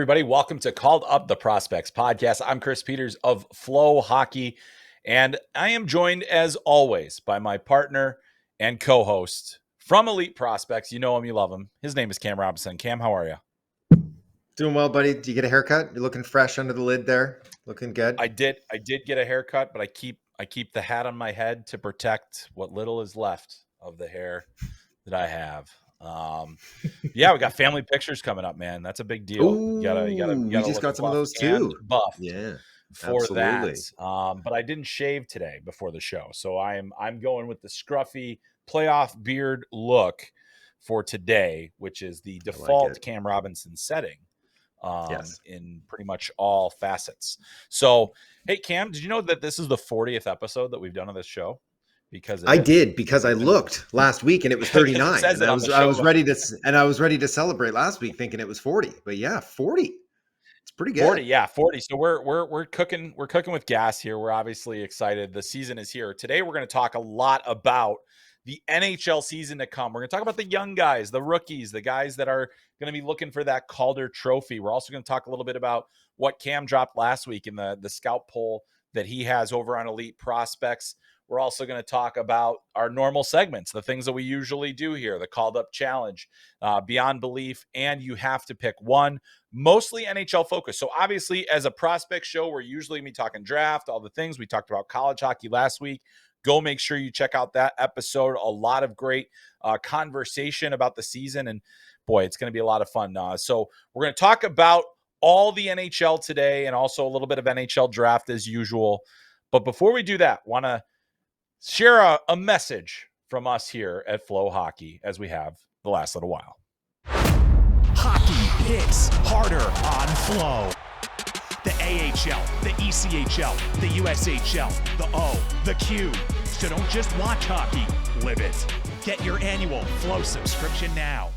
everybody. Welcome to Called Up the Prospects podcast. I'm Chris Peters of FloHockey, and I am joined, as always, by my partner and co-host from Elite Prospects. You know him, you love him. His name is Cam Robinson. Cam, how are you? Doing well, buddy. Do you get a haircut? You're looking fresh under the lid there. Looking good. I did get a haircut, but I keep the hat on my head to protect what little is left of the hair that I have. Yeah, we got family pictures coming up, man. That's a big deal. Ooh, we just got some of those too. Buffed, yeah, for absolutely. that. But I didn't shave today before the show, so I'm going with the scruffy playoff beard look for today, which is the default Cam Robinson setting. Yes. In pretty much all facets. So, hey, Cam, did you know that this is the 40th episode that we've done on this show? Because I did, because I looked last week and it was 39. And I was ready to celebrate last week thinking it was 40. But yeah, 40. It's pretty good. 40. So we're cooking with gas here. We're obviously excited. The season is here. Today we're going to talk a lot about the NHL season to come. We're going to talk about the young guys, the rookies, the guys that are going to be looking for that Calder Trophy. We're also going to talk a little bit about what Cam dropped last week in the scout poll that he has over on Elite Prospects. We're also going to talk about our normal segments, the things that we usually do here, the Called Up Challenge, Beyond Belief, and You Have to Pick One, mostly NHL focused. So obviously, as a prospect show, we're usually going to be talking draft, all the things. We talked about college hockey last week. Go make sure you check out that episode. A lot of great conversation about the season. And boy, it's going to be a lot of fun. So we're going to talk about all the NHL today and also a little bit of NHL draft as usual. But before we do that, want to share a message from us here at FloHockey, as we have the last little while. Hockey hits harder on Flo. The AHL, the ECHL, the USHL, the O, the Q. So don't just watch hockey, live it. Get your annual Flo subscription now.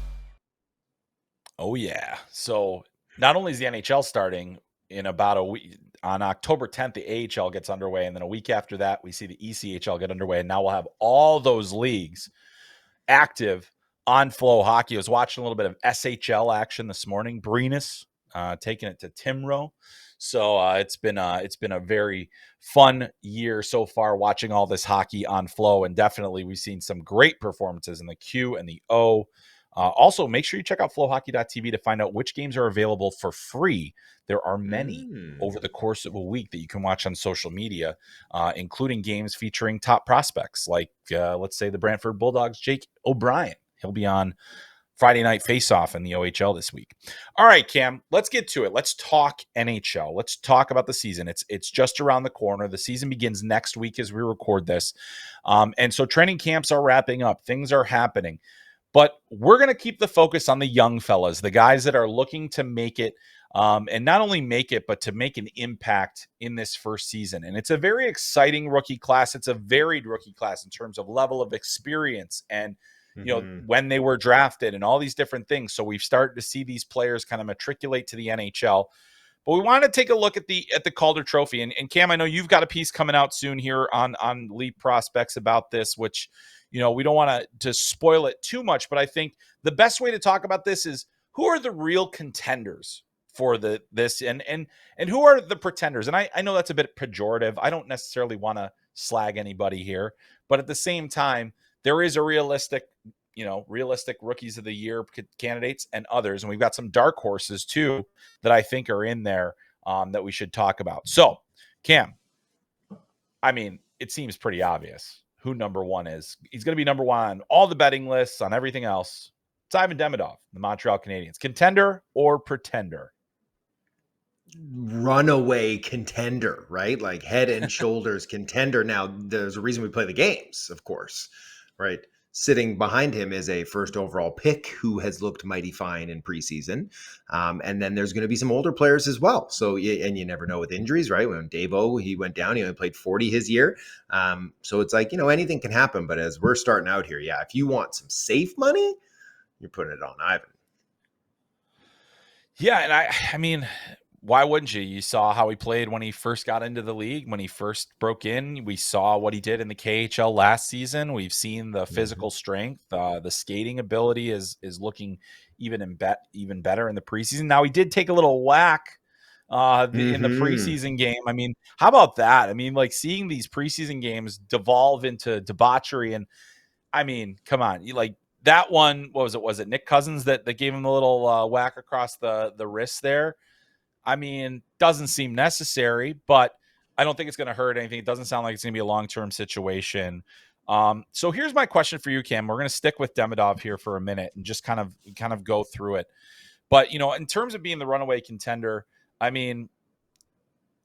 Oh, yeah. So not only is the NHL starting in about a week, on October 10th, the AHL gets underway. And then a week after that, we see the ECHL get underway. And now we'll have all those leagues active on FloHockey. I was watching a little bit of SHL action this morning. Brenus taking it to Timro. So it's been a very fun year so far watching all this hockey on Flo. And definitely we've seen some great performances in the Q and the O. Also, make sure you check out FloHockey.tv to find out which games are available for free. There are many over the course of a week that you can watch on social media, including games featuring top prospects like, let's say, the Brantford Bulldogs' Jake O'Brien. He'll be on Friday Night Face-Off in the OHL this week. All right, Cam, let's get to it. Let's talk NHL. Let's talk about the season. It's just around the corner. The season begins next week as we record this. And so training camps are wrapping up. Things are happening. But we're going to keep the focus on the young fellas, the guys that are looking to make it, and not only make it, but to make an impact in this first season. And it's a very exciting rookie class. It's a varied rookie class in terms of level of experience and, you know, when they were drafted and all these different things. So we've started to see these players kind of matriculate to the NHL. But we want to take a look at the Calder Trophy. And Cam, I know you've got a piece coming out soon here on Elite Prospects about this, which, you know, we don't want to spoil it too much, but I think the best way to talk about this is who are the real contenders for this and who are the pretenders? And I know that's a bit pejorative. I don't necessarily want to slag anybody here, but at the same time, there is a realistic rookies of the year candidates and others. And we've got some dark horses too that I think are in there that we should talk about. So, Cam, I mean, it seems pretty obvious who number one is. He's going to be number one on all the betting lists, on everything else. It's Ivan Demidov, the Montreal Canadiens. Contender or pretender? Runaway contender, right? Like head and shoulders contender. Now, there's a reason we play the games, of course, right? Sitting behind him is a first overall pick who has looked mighty fine in preseason. And then there's going to be some older players as well. So, and you never know with injuries, right? When Dabo, he went down, he only played 40 his year. So it's like, you know, anything can happen. But as we're starting out here, yeah, if you want some safe money, you're putting it on Ivan. Yeah. And I mean, why wouldn't you? You saw how he played when he first got into the league, when he first broke in. We saw what he did in the KHL last season. We've seen the physical strength, the skating ability is looking even better in the preseason. Now he did take a little whack in the preseason game. I mean, how about that? I mean, like seeing these preseason games devolve into debauchery, and I mean, come on, like that one. What was it? Was it Nick Cousins that gave him a little whack across the wrist there? I mean, doesn't seem necessary, but I don't think it's going to hurt anything. It doesn't sound like it's going to be a long-term situation. So here's my question for you, Cam. We're going to stick with Demidov here for a minute and just kind of go through it. But, in terms of being the runaway contender, I mean,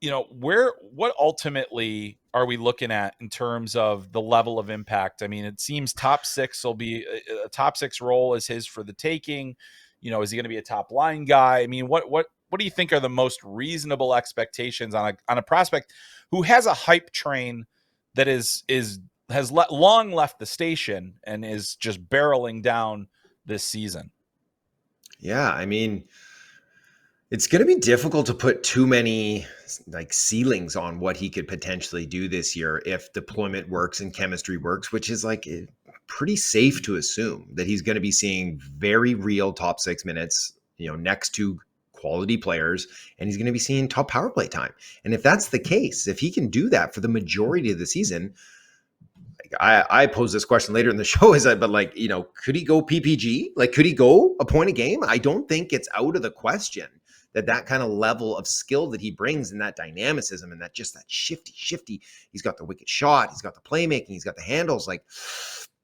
what ultimately are we looking at in terms of the level of impact? I mean, it seems top six will be a top six role is his for the taking. Is he going to be a top line guy? I mean, what do you think are the most reasonable expectations on a prospect who has a hype train that has long left the station and is just barreling down this season? Yeah, I mean, it's going to be difficult to put too many like ceilings on what he could potentially do this year if deployment works and chemistry works, which is like pretty safe to assume that he's going to be seeing very real top 6 minutes, next to quality players, and he's going to be seeing top power play time. And if that's the case, if he can do that for the majority of the season, I pose this question later in the show, could he go PPG? Like, could he go a point a game? I don't think it's out of the question that kind of level of skill that he brings and that dynamicism and that shifty, he's got the wicked shot, he's got the playmaking, he's got the handles. Like,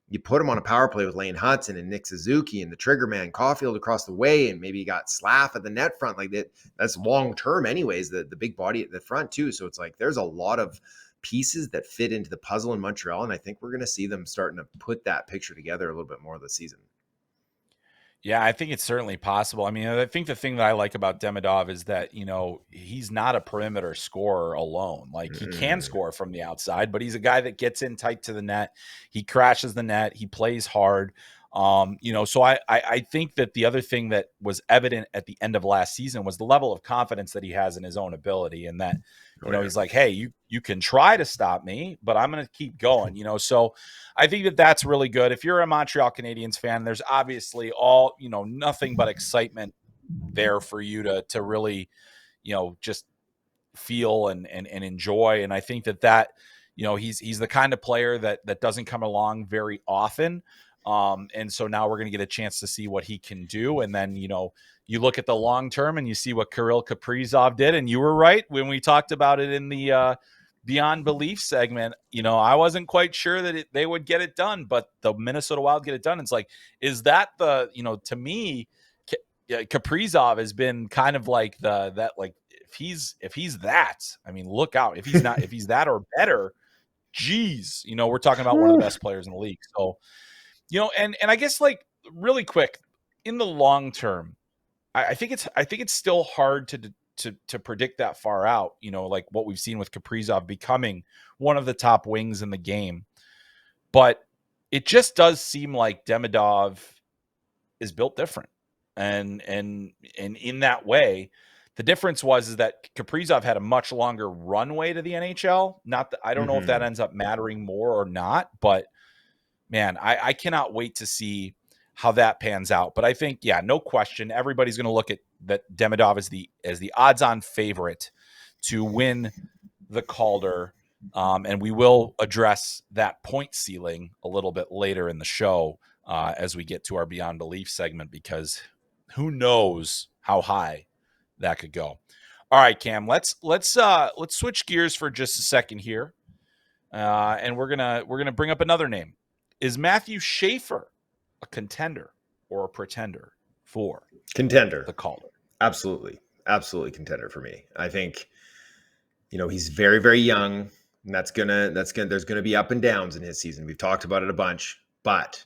you put him on a power play with Lane Hudson and Nick Suzuki and the trigger man Caulfield across the way, and maybe you got Slav at the net front. Like that's long term anyways, the big body at the front too. So it's like there's a lot of pieces that fit into the puzzle in Montreal, and I think we're going to see them starting to put that picture together a little bit more this season. Yeah, I think it's certainly possible. I mean, I think the thing that I like about Demidov is that, he's not a perimeter scorer alone. Like, he can score from the outside, but he's a guy that gets in tight to the net. He crashes the net. He plays hard. So I think that the other thing that was evident at the end of last season was the level of confidence that he has in his own ability, and that, he's like, hey, you can try to stop me, but I'm going to keep going, so I think that that's really good. If you're a Montreal Canadiens fan, there's obviously nothing but excitement there for you to really, just feel and enjoy. And I think that he's the kind of player that doesn't come along very often. And so now we're going to get a chance to see what he can do. And then, you look at the long term and you see what Kirill Kaprizov did. And you were right when we talked about it in the Beyond Belief segment. I wasn't quite sure that they would get it done, but the Minnesota Wild get it done. It's like, is that to me, Kaprizov has been kind of like if he's that, I mean, look out. If he's not, if he's that or better, geez, we're talking about one of the best players in the league. So, and I guess like really quick in the long term, I think it's still hard to predict that far out, like what we've seen with Kaprizov becoming one of the top wings in the game. But it just does seem like Demidov is built different. And in that way, the difference is that Kaprizov had a much longer runway to the NHL. Not that I don't know if that ends up mattering more or not, but man, I cannot wait to see how that pans out. But I think, yeah, no question, everybody's going to look at that Demidov as the odds-on favorite to win the Calder. And we will address that point ceiling a little bit later in the show as we get to our Beyond Belief segment, because who knows how high that could go. All right, Cam, let's switch gears for just a second here. And we're gonna bring up another name. Is Matthew Schaefer a contender or a pretender for contender? The Calder. Absolutely contender for me. I think, he's very, very young, and there's gonna be up and downs in his season. We've talked about it a bunch, but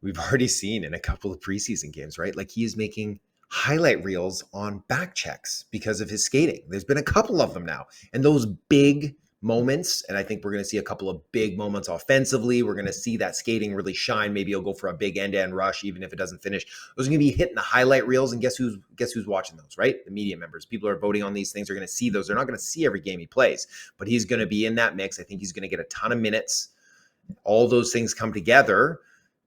we've already seen in a couple of preseason games, right? Like, he is making highlight reels on back checks because of his skating. There's been a couple of them now, and those big moments, and I think we're going to see a couple of big moments offensively. We're going to see that skating really shine. Maybe he'll go for a big end-to-end rush, even if it doesn't finish. Those are going to be hitting the highlight reels, and guess who's watching those, right? The media members. People are voting on these things. They're going to see those. They're not going to see every game he plays, but he's going to be in that mix. I think he's going to get a ton of minutes. All those things come together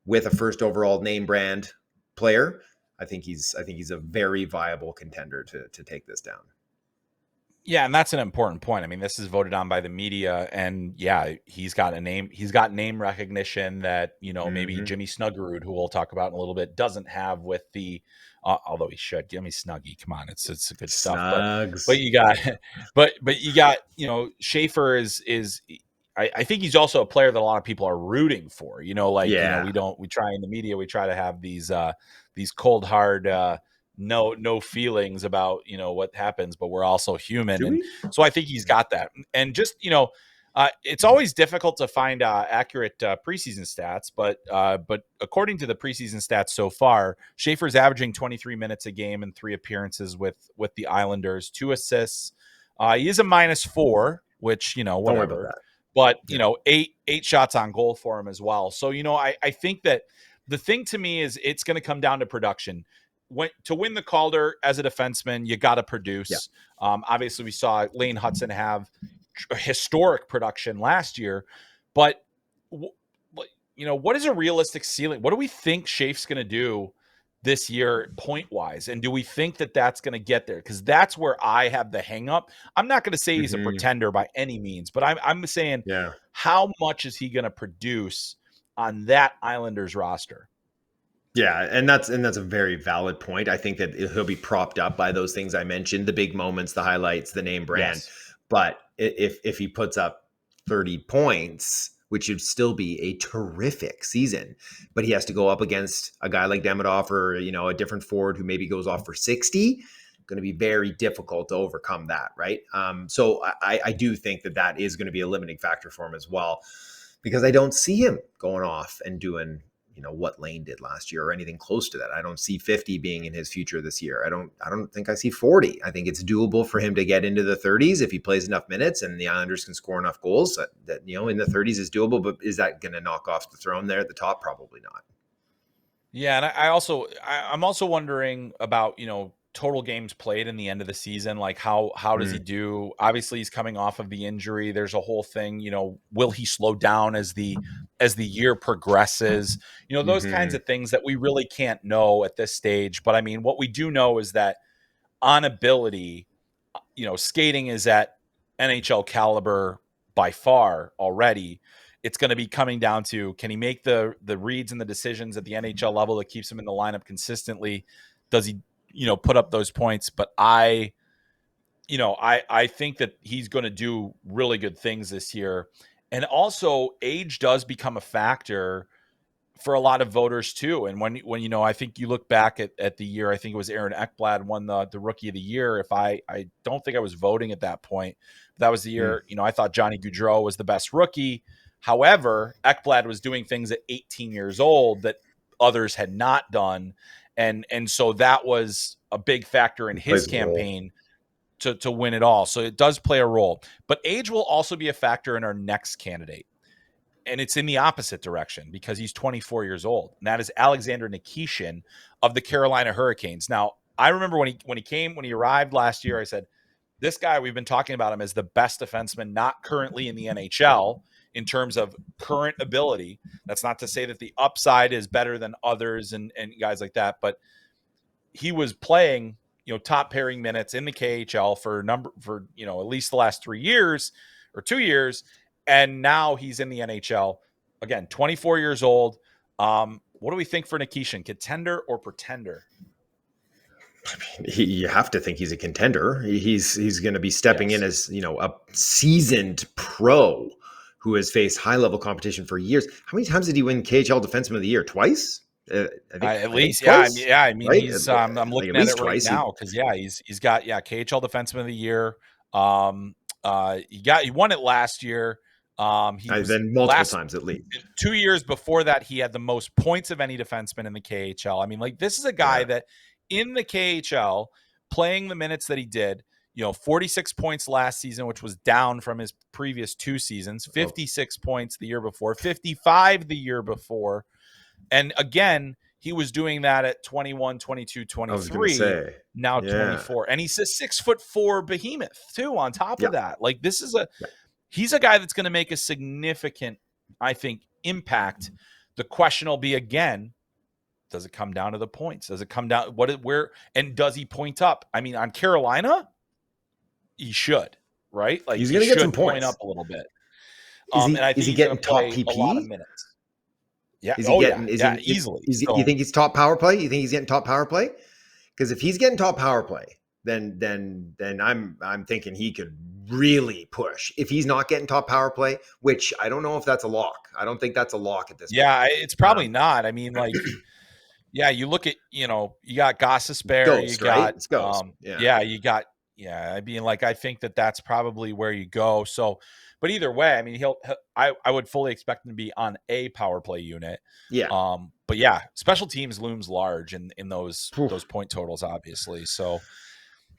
with a first overall name brand player. I think he's a very viable contender to take this down. Yeah, and that's an important point. I mean, this is voted on by the media, and yeah, he's got a name. He's got name recognition that, you know, maybe Jimmy Snuggerud, who we'll talk about in a little bit, doesn't have with the. Although he should. Give me Snuggy. Come on, it's good stuff. Snugs. But you got, but you got, you know, Schaefer is. I think he's also a player that a lot of people are rooting for. You know, like you know, we try in the media, we try to have these cold hard. No feelings about, you know, what happens, but we're also human. And so I think he's got that. And just, you know, it's always difficult to find accurate preseason stats, but according to the preseason stats so far, Schaefer's averaging 23 minutes a game and 3 appearances with the Islanders, 2 assists. He is a -4, which, you know, whatever. But, you know, eight shots on goal for him as well. So, you know, I think that the thing to me is it's going to come down to production. To win the Calder as a defenseman, you got to produce. Yeah. Obviously, we saw Lane Hudson have historic production last year, but you know, what is a realistic ceiling? What do we think Schaef's going to do this year point wise? And do we think that that's going to get there? Because that's where I have the hang up. I'm not going to say he's a pretender by any means, but I'm saying, how much is he going to produce on that Islanders roster? Yeah, and that's a very valid point. I think that he'll be propped up by those things I mentioned, the big moments, the highlights, the name brand. Yes. But if he puts up 30 points, which would still be a terrific season, but he has to go up against a guy like Demidov or, you know, a different forward who maybe goes off for 60, going to be very difficult to overcome that, right? So I do think that is going to be a limiting factor for him as well, because I don't see him going off and doing, you know, what Lane did last year or anything close to that. I don't see 50 being in his future this year. I don't think I see 40. I think it's doable for him to get into the 30s if he plays enough minutes and the Islanders can score enough goals that you know, in the 30s is doable. But is that going to knock off the throne there at the top? Probably not. Yeah, and I'm also wondering about, you know, total games played in the end of the season. Like how does he do? Obviously he's coming off of the injury. There's a whole thing, you know, will he slow down as the year progresses? You know, those kinds of things that we really can't know at this stage. But I mean, what we do know is that on ability, you know, skating is at NHL caliber by far already. It's going to be coming down to, can he make the reads and the decisions at the NHL level that keeps him in the lineup consistently? Does he, you know, put up those points? But I think that he's going to do really good things this year. And also age does become a factor for a lot of voters too. And when, you know, I think you look back at the year, I think it was Aaron Ekblad won the Rookie of the Year. If I don't think I was voting at that point, but that was the year, you know, I thought Johnny Gaudreau was the best rookie. However, Ekblad was doing things at 18 years old that others had not done. And so that was a big factor in his campaign to win it all. So it does play a role. But age will also be a factor in our next candidate. And it's in the opposite direction because he's 24 years old. And that is Alexander Nikishin of the Carolina Hurricanes. Now, I remember when he arrived last year, I said, this guy, we've been talking about him as the best defenseman, not currently in the NHL in terms of current ability. That's not to say that the upside is better than others and guys like that, but he was playing, you know, top pairing minutes in the KHL for you know, at least the last 3 years or 2 years. And now he's in the NHL again, 24 years old. What do we think for Nikishin? Contender or pretender? I mean, you have to think he's a contender. He's going to be stepping in as, you know, a seasoned pro who has faced high level competition for years. How many times did he win KHL Defenseman of the Year? Twice? At least, twice, yeah. I mean, right? He's. I'm looking at it right now because he's got KHL Defenseman of the Year. He won it last year. Then multiple times at least. 2 years before that, he had the most points of any defenseman in the KHL. I mean, like, this is a guy that in the KHL, playing the minutes that he did, you know, 46 points last season, which was down from his previous 2 seasons, 56 points the year before, 55 the year before. And again, he was doing that at 21, 22, 23, now 24. And he's a 6'4" behemoth too, on top of that. Like, this is he's a guy that's going to make a significant, I think, impact. The question will be, again, does it come down to the points? Does it come down and does he point up? I mean, on Carolina, he should, right? Like he's going to get some point points up a little bit. And I think he's getting top play PP? a lot of minutes. Yeah. Is he getting? Easily. You think he's top power play? You think he's getting top power play? Because if he's getting top power play, then I'm thinking he could really push. If he's not getting top power play, which I don't know if that's a lock. I don't think that's a lock at this point. Yeah, it's probably not. I mean, like, yeah, you look at, you got Gossesbear, you got It's Ghost. you got, I mean, like, I think that's probably where you go. So, but either way, I mean, I would fully expect him to be on a power play unit. Yeah. But yeah, special teams looms large in those point totals, obviously. So,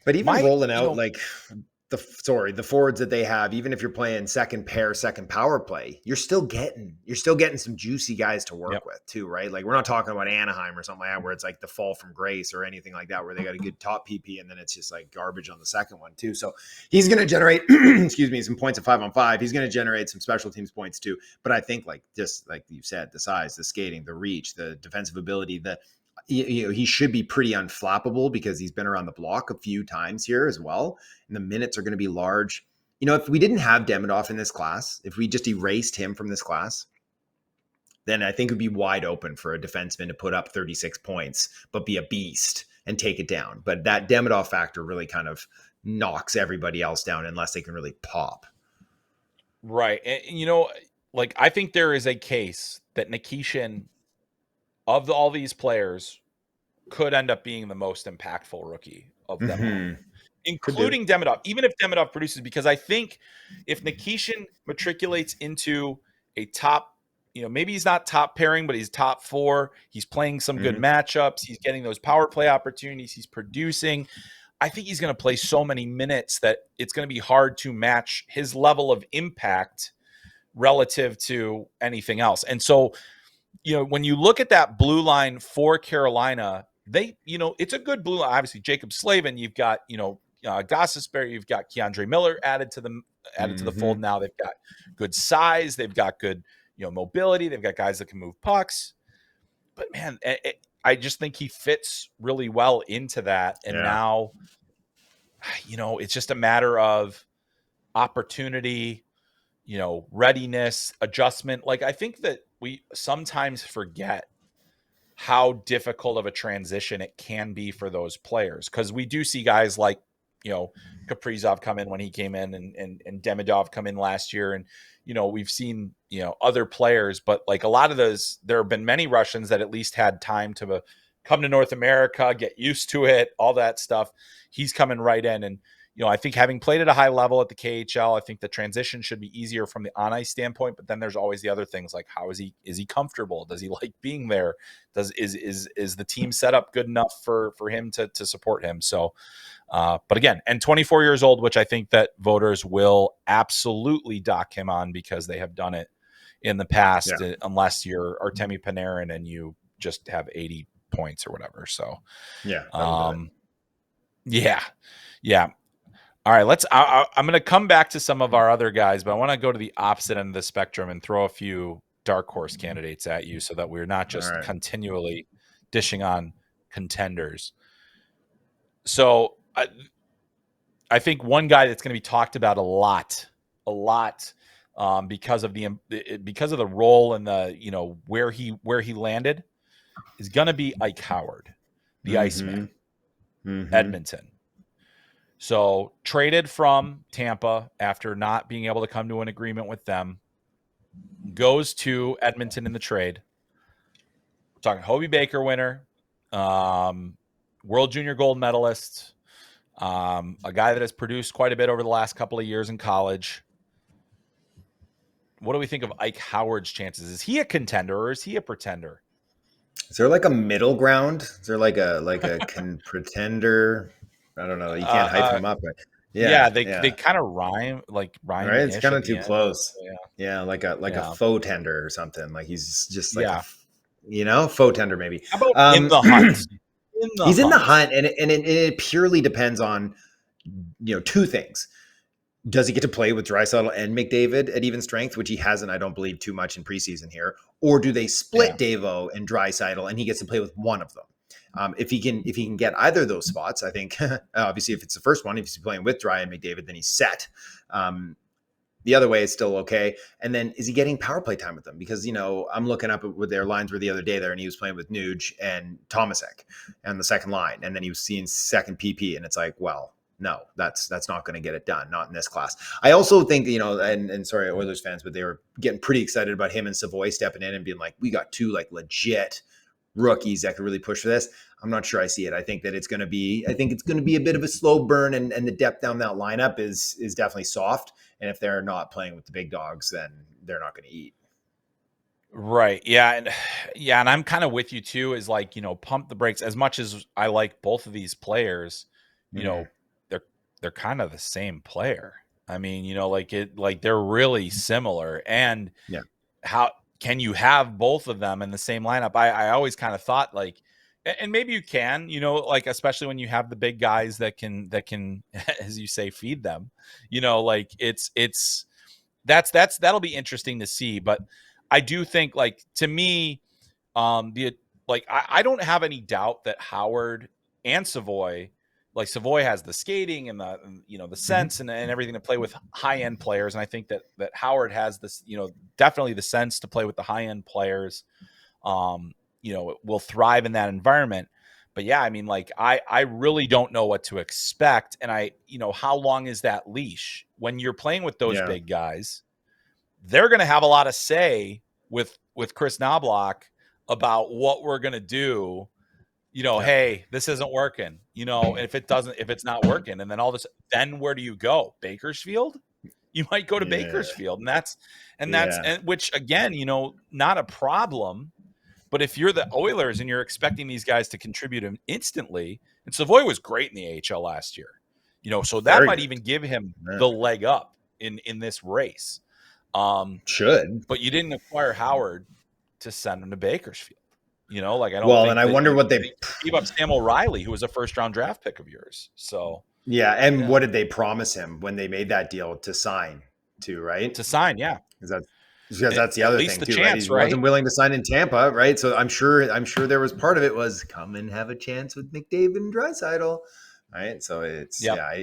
but even rolling out like the forwards that they have, even if you're playing second power play, you're still getting some juicy guys to work with too, right? Like we're not talking about Anaheim or something like that, where it's like the fall from grace or anything like that, where they got a good top PP and then it's just like garbage on the second one too. So he's going to generate, some points at 5-on-5. He's going to generate some special teams points too. But I think like just like you said, the size, the skating, the reach, the defensive ability, he should be pretty unflappable because he's been around the block a few times here as well. And the minutes are going to be large. If we didn't have Demidov in this class, if we just erased him from this class, then I think it would be wide open for a defenseman to put up 36 points, but be a beast and take it down. But that Demidov factor really kind of knocks everybody else down unless they can really pop. Right. And, like, I think there is a case that Nikishin, of all these players, could end up being the most impactful rookie of them all, including Demidov, even if Demidov produces, because I think if Nikishin matriculates into a top, maybe he's not top pairing, but he's top 4, he's playing some good matchups, he's getting those power play opportunities, he's producing, I think he's going to play so many minutes that it's going to be hard to match his level of impact relative to anything else. And so, when you look at that blue line for Carolina, they, it's a good blue line. Obviously, Jacob Slavin, you've got, Gossesbear, you've got Keandre Miller added to the fold now. They've got good size, they've got good, mobility, they've got guys that can move pucks. But man, I just think he fits really well into that. And now, it's just a matter of opportunity, readiness, adjustment. Like, I think that we sometimes forget how difficult of a transition it can be for those players. Cause we do see guys like, Kaprizov come in when he came in and Demidov come in last year. And, we've seen, other players, but like a lot of those, there have been many Russians that at least had time to come to North America, get used to it, all that stuff. He's coming right in. And, I think having played at a high level at the KHL, I think the transition should be easier from the on-ice standpoint, but then there's always the other things like how is he comfortable? Does he like being there? Is the team set up good enough for him to support him? So, but again, and 24 years old, which I think that voters will absolutely dock him on because they have done it in the past, unless you're Artemi Panarin and you just have 80 points or whatever. So, yeah. All right, I'm going to come back to some of our other guys, but I want to go to the opposite end of the spectrum and throw a few dark horse candidates at you so that we're not just continually dishing on contenders. So I think one guy that's going to be talked about a lot, because of the role and the, where he landed is going to be Ike Howard, the Iceman, Edmonton. So traded from Tampa after not being able to come to an agreement with them, goes to Edmonton in the trade. We're talking Hobey Baker winner, World Junior Gold medalist, a guy that has produced quite a bit over the last couple of years in college. What do we think of Ike Howard's chances? Is he a contender or is he a pretender? Is there like a middle ground? Is there like a pretender? I don't know. You can't hype him up, but they kind of rhyme, right? It's kind of too close. Like a faux tender or something. Like he's just like faux tender maybe. How about in the hunt? He's in the hunt, and it purely depends on two things. Does he get to play with Draisaitl and McDavid at even strength, which he hasn't, I don't believe, too much in preseason here? Or do they split Davo and Draisaitl and he gets to play with one of them? If he can get either of those spots, I think obviously if it's the first one, if he's playing with Dry and McDavid, then he's set. The other way is still okay. And then is he getting power play time with them? Because, I'm looking up at what their lines were the other day there, and he was playing with Nuge and Tomasek on the second line. And then he was seeing second PP, and it's like, well, no, that's not going to get it done. Not in this class. I also think, and sorry, Oilers fans, but they were getting pretty excited about him and Savoy stepping in and being like, we got two like legit rookies that could really push for this. I'm not sure I see it. I think it's going to be a bit of a slow burn, and the depth down that lineup is definitely soft. And if they're not playing with the big dogs, then they're not going to eat. Right. Yeah. And I'm kind of with you too, is like, pump the brakes. As much as I like both of these players, they're kind of the same player. I mean, they're really similar. And how can you have both of them in the same lineup? I always kind of thought like, and maybe you can, especially when you have the big guys that can, as you say, feed them, that'll be interesting to see. But I do think, like, to me, I don't have any doubt that Howard and Savoy, like Savoy has the skating and the sense and everything to play with high end players. And I think that Howard has this, definitely the sense to play with the high end players. Will thrive in that environment. But yeah, I mean, like, I really don't know what to expect. And how long is that leash? When you're playing with those big guys, they're going to have a lot of say with Chris Knobloch about what we're going to do. Hey, this isn't working, and if it's not working, and then then where do you go? Bakersfield? You might go to Bakersfield, and which again, not a problem. But if you're the Oilers and you're expecting these guys to contribute him instantly, and Savoy was great in the AHL last year, so that might even give him the leg up in this race. But you didn't acquire Howard to send him to Bakersfield. I don't. Well, and I wonder what they gave up Sam O'Reilly, who was a first-round draft pick of yours. So what did they promise him when they made that deal to sign? Right? To sign, yeah. Because that's the other thing too, chance, right? He wasn't willing to sign in Tampa, right? So I'm sure there was part of it was come and have a chance with McDavid and Draisaitl, right? So it's out of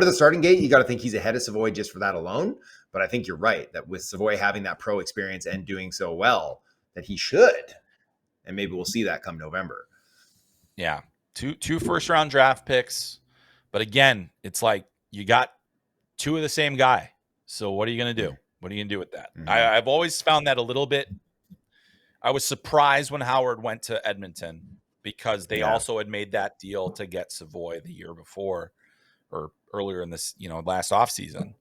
the starting gate, you got to think he's ahead of Savoy just for that alone. But I think you're right that with Savoy having that pro experience and doing so well, that he should, and maybe we'll see that come November. Yeah, two first-round draft picks, but again, it's like you got two of the same guy. So what are you going to do? What are you going to do with that? I've always found that a little bit. I was surprised when Howard went to Edmonton because they also had made that deal to get Savoy the year before or earlier in this, last offseason.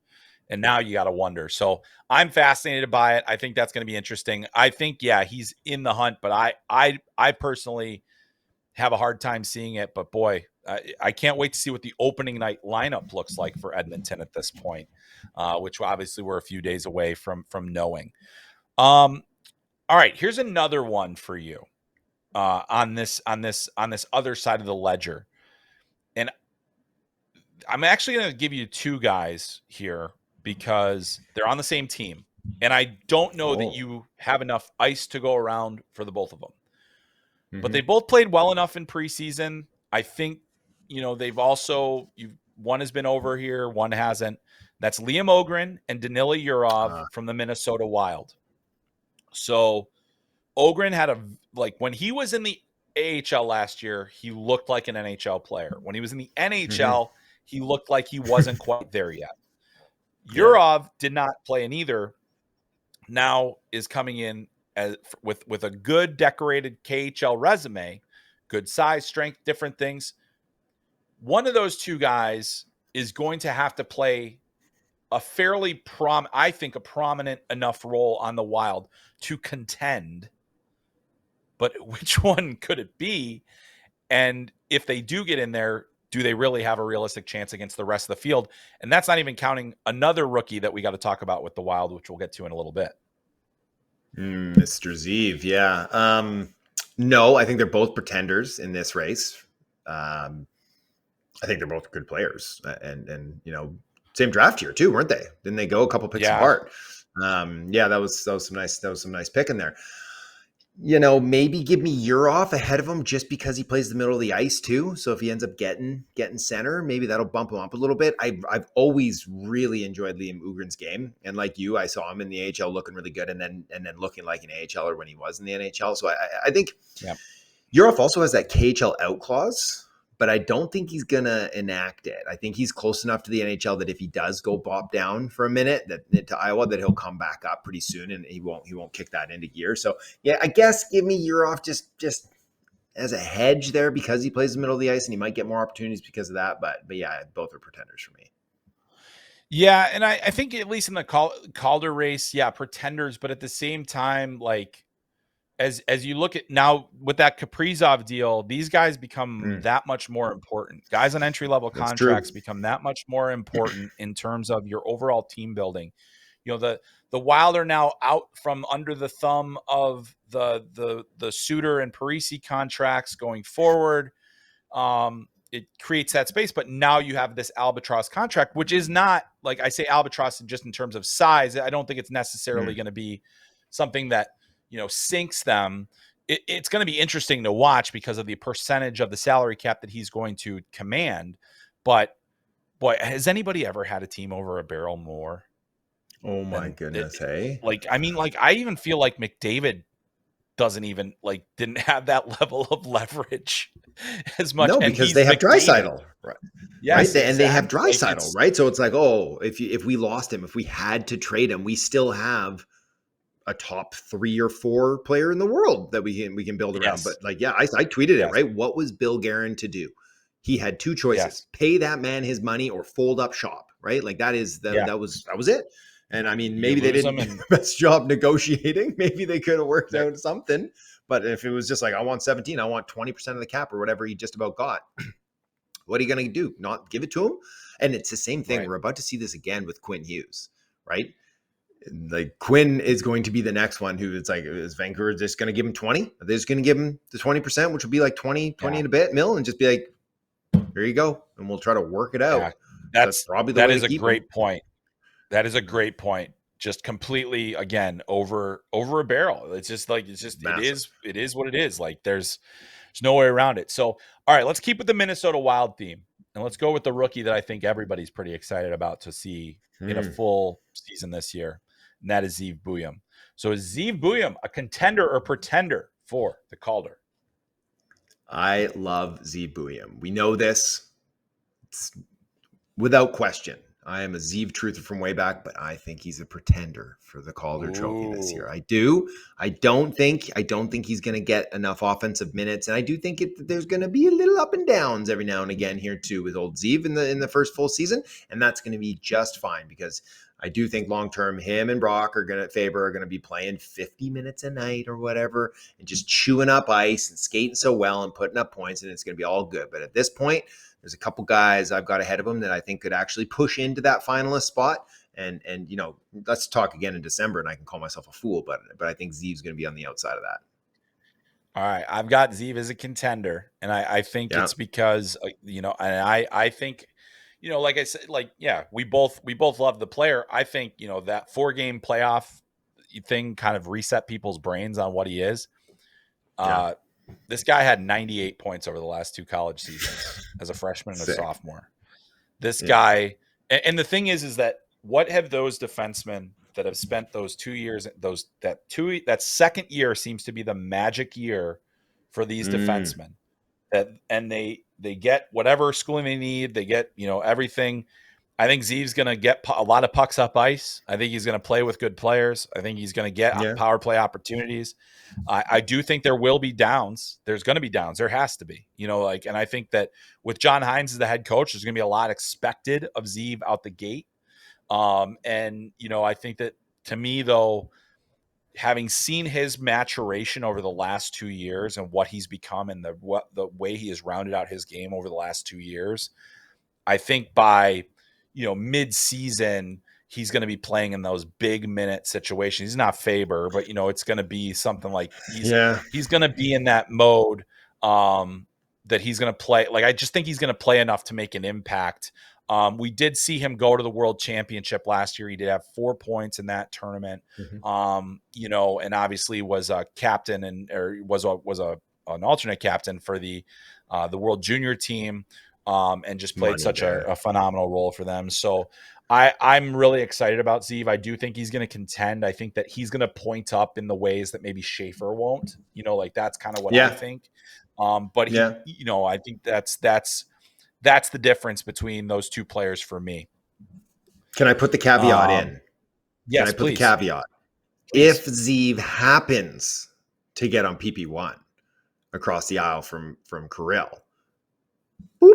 And now you got to wonder. So I'm fascinated by it. I think that's going to be interesting. I think, he's in the hunt, but I personally have a hard time seeing it. But boy, I can't wait to see what the opening night lineup looks like for Edmonton at this point, which obviously we're a few days away from knowing. All right, here's another one for you on this other side of the ledger. And I'm actually going to give you two guys here because they're on the same team. And I don't know that you have enough ice to go around for the both of them. But they both played well enough in preseason. I think, they've also one has been over here, one hasn't. That's Liam Ogren and Danila Yurov from the Minnesota Wild. So Ogren had when he was in the AHL last year, he looked like an NHL player. When he was in the NHL, he looked like he wasn't quite there yet. Yurov did not play in either. Now is coming in with a good decorated KHL resume, good size, strength, different things. One of those two guys is going to have to play a fairly prominent enough role on the Wild to contend. But which one could it be? And if they do get in there, do they really have a realistic chance against the rest of the field? And that's not even counting another rookie that we got to talk about with the Wild, which we'll get to in a little bit. Mr. Zeve, No, I think they're both pretenders in this race. I think they're both good players, and same draft year too, weren't they? Didn't they go a couple picks Yeah. apart? That was some nice picking there. Maybe give me Urov ahead of him just because he plays the middle of the ice too. So if he ends up getting center, maybe that'll bump him up a little bit. I've always really enjoyed Liam Ugrin's game, and like you, I saw him in the AHL looking really good, and then looking like an AHLer when he was in the NHL. So I think Urov also has that KHL out clause, but I don't think he's gonna enact it. I think he's close enough to the NHL that if he does go bop down for a minute to Iowa, that he'll come back up pretty soon, and he won't kick that into gear. So yeah, I guess give me Urov just as a hedge there because he plays the middle of the ice and he might get more opportunities because of that. But yeah, both are pretenders for me. Yeah, and I think at least in the Calder race, yeah, pretenders, but at the same time, like as you look at now with that Kaprizov deal, these guys become that much more important. Guys on entry-level contracts become that much more important in terms of your overall team building. The Wild are now out from under the thumb of the Suter and Parisi contracts going forward. It creates that space, but now you have this albatross contract, which is not, like I say albatross just in terms of size. I don't think it's necessarily going to be something that sinks them. It's going to be interesting to watch because of the percentage of the salary cap that he's going to command. But boy, has anybody ever had a team over a barrel more? Oh my goodness. Hey, I even feel like McDavid didn't have that level of leverage as much. No, because they have Draisaitl, right? Yes, right? exactly. And they have Draisaitl, right? So it's like, if we lost him, if we had to trade him, we still have a top 3 or 4 player in the world that we can build around. But I tweeted it, right? What was Bill Guerin to do? He had 2 choices: pay that man his money or fold up shop, right? Like that was it. And I mean, maybe they didn't do the best job negotiating. Maybe they could have worked out something. But if it was just like, I want 17, I want 20% of the cap or whatever he just about got, what are you going to do? Not give it to him? And it's the same thing. Right. We're about to see this again with Quinn Hughes, right? Like Quinn is going to be the next one who it's like, is Vancouver just going to give him 20? Are they just going to give him the 20%, which would be like 20 and a bit mil, and just be like, here you go. And we'll try to work it out. That's probably the way to keep him. Point. That is a great point. Just completely, again, over a barrel. It's just massive. It is what it is. Like there's no way around it. So, all right, let's keep with the Minnesota Wild theme, and let's go with the rookie that I think everybody's pretty excited about to see in a full season this year, and that is Zeve Buium. So is Zeve Buium a contender or pretender for the Calder? I love Zeve Buium. We know this. It's without question. I am a Zeve truther from way back, but I think he's a pretender for the Calder Trophy this year. I do. I don't think he's going to get enough offensive minutes, and I do think there's going to be a little up and downs every now and again here too with old Zeve in the first full season, and that's going to be just fine because I do think long term him and Faber are going to be playing 50 minutes a night or whatever, and just chewing up ice and skating so well and putting up points, and it's going to be all good. But at this point, there's a couple guys I've got ahead of them that I think could actually push into that finalist spot. And let's talk again in December, and I can call myself a fool, but I think Zeve's going to be on the outside of that. All right, I've got Zeve as a contender, and I think it's because and I think like I said, we both love the player. I think that 4-game playoff thing kind of reset people's brains on what he is. This guy had 98 points over the last 2 college seasons as a freshman and a sophomore. This guy, and the thing is that what have those defensemen that have spent those 2 years, that second year seems to be the magic year for these defensemen. And they get whatever schooling they need. They get everything. I think Zeve's going to get a lot of pucks up ice. I think he's going to play with good players. I think he's going to get power play opportunities. I do think there will be downs. There's going to be downs. There has to be, and I think that with John Hines as the head coach, there's going to be a lot expected of Zeve out the gate. I think that to me though, having seen his maturation over the last 2 years and what he's become and the way he has rounded out his game over the last 2 years, I think by mid-season, he's going to be playing in those big minute situations. He's not Faber, but it's going to be something like he's going to be in that mode that he's going to play. Like, I just think he's going to play enough to make an impact. We did see him go to the World Championship last year. He did have 4 points in that tournament. You know, and obviously was a captain or was an alternate captain for the World Junior team, and just played such a phenomenal role for them. So I'm really excited about Zeve. I do think he's going to contend. I think that he's going to point up in the ways that maybe Schaefer won't. You know, like that's kind of what I think. But he, you know, I think that's the difference between those two players for me. Can I put the caveat in? Yes, Can I put please. the caveat? Please. If Zeve happens to get on PP1 across the aisle from Kirill, boop,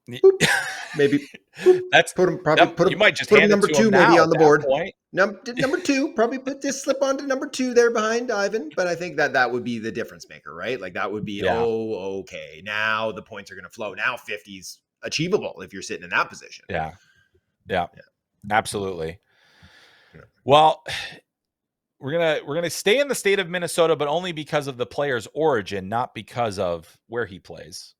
boop, maybe boop, that's put him probably put him. You might just put hand him number it to 2 him maybe now on the at board. that point. Number 2, probably put this slip on to number 2 there behind Ivan. But I think that would be the difference maker, right? Like that would be, okay, now the points are going to flow. Now 50's achievable if you're sitting in that position. Yeah. Absolutely. Yeah. Well, we're gonna stay in the state of Minnesota, but only because of the player's origin, not because of where he plays.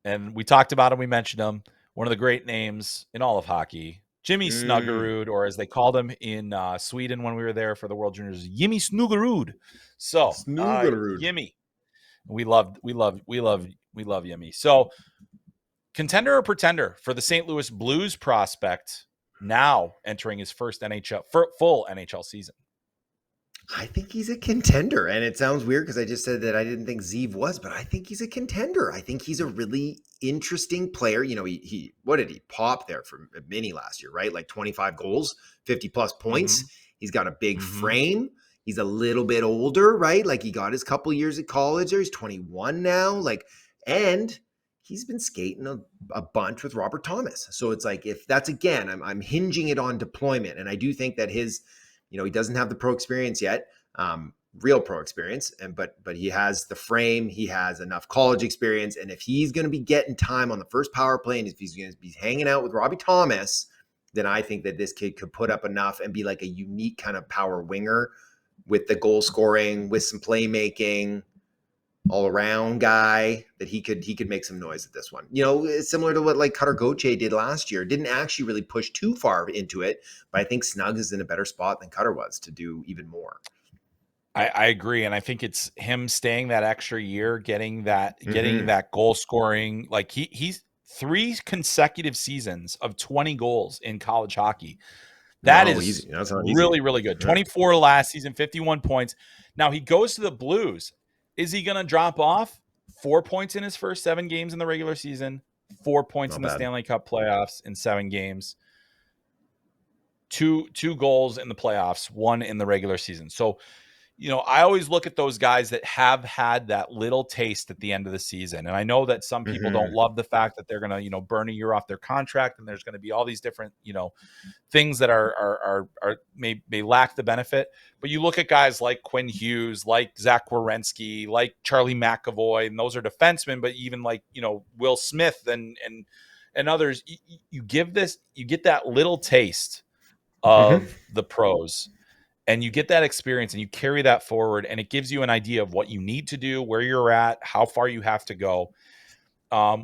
And we talked about him. We mentioned him. One of the great names in all of hockey, Jimmy Snuggerud, or as they called him in Sweden when we were there for the World Juniors, Jimmy Snuggerud. So, Jimmy, we love Jimmy. So, contender or pretender for the St. Louis Blues prospect, now entering his first full NHL season? I think he's a contender, and it sounds weird because I just said that I didn't think Zeve was, but I think he's a contender. I think he's a really interesting player. You know, he what did he pop there for mini last year, right? Like 25 goals, 50 plus points. He's got a big frame. He's a little bit older, right? Like he got his couple years at college there. He's 21 now. Like, and he's been skating a bunch with Robert Thomas. So it's like, if that's, again, I'm hinging it on deployment. And I do think that his, you know, he doesn't have the pro experience yet, real pro experience, but he has the frame, he has enough college experience, and if he's going to be getting time on the first power play, and if he's going to be hanging out with Robbie Thomas, then I think that this kid could put up enough and be like a unique kind of power winger with the goal scoring, with some playmaking, all around guy that he could make some noise at this one. You know, it's similar to what like Cutter Gauthier did last year. Didn't actually really push too far into it, but I think Snug is in a better spot than Cutter was to do even more. I agree. And I think it's him staying that extra year, getting that goal scoring. Like he's 3 consecutive seasons of 20 goals in college hockey. That is really, really good. 24 last season, 51 points. Now he goes to the Blues. Is he going to drop off? 4 points in his first 7 games in the regular season, 4 points in the Stanley Cup playoffs in 7 games, two goals in the playoffs, 1 in the regular season. So, you know, I always look at those guys that have had that little taste at the end of the season. And I know that some people don't love the fact that they're going to, you know, burn a year off their contract, and there's going to be all these different, you know, things that are may lack the benefit. But you look at guys like Quinn Hughes, like Zach Werenski, like Charlie McAvoy, and those are defensemen, but even like, you know, Will Smith and others, you get that little taste of the pros. And you get that experience and you carry that forward, and it gives you an idea of what you need to do, where you're at, how far you have to go.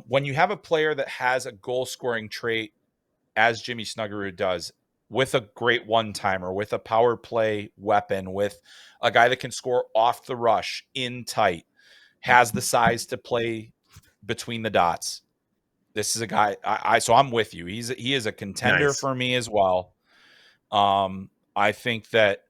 When you have a player that has a goal scoring trait, as Jimmy Snuggerud does, with a great one-timer, with a power play weapon, with a guy that can score off the rush in tight, has the size to play between the dots. This is a guy. So I'm with you. He is a contender for me as well. I think that,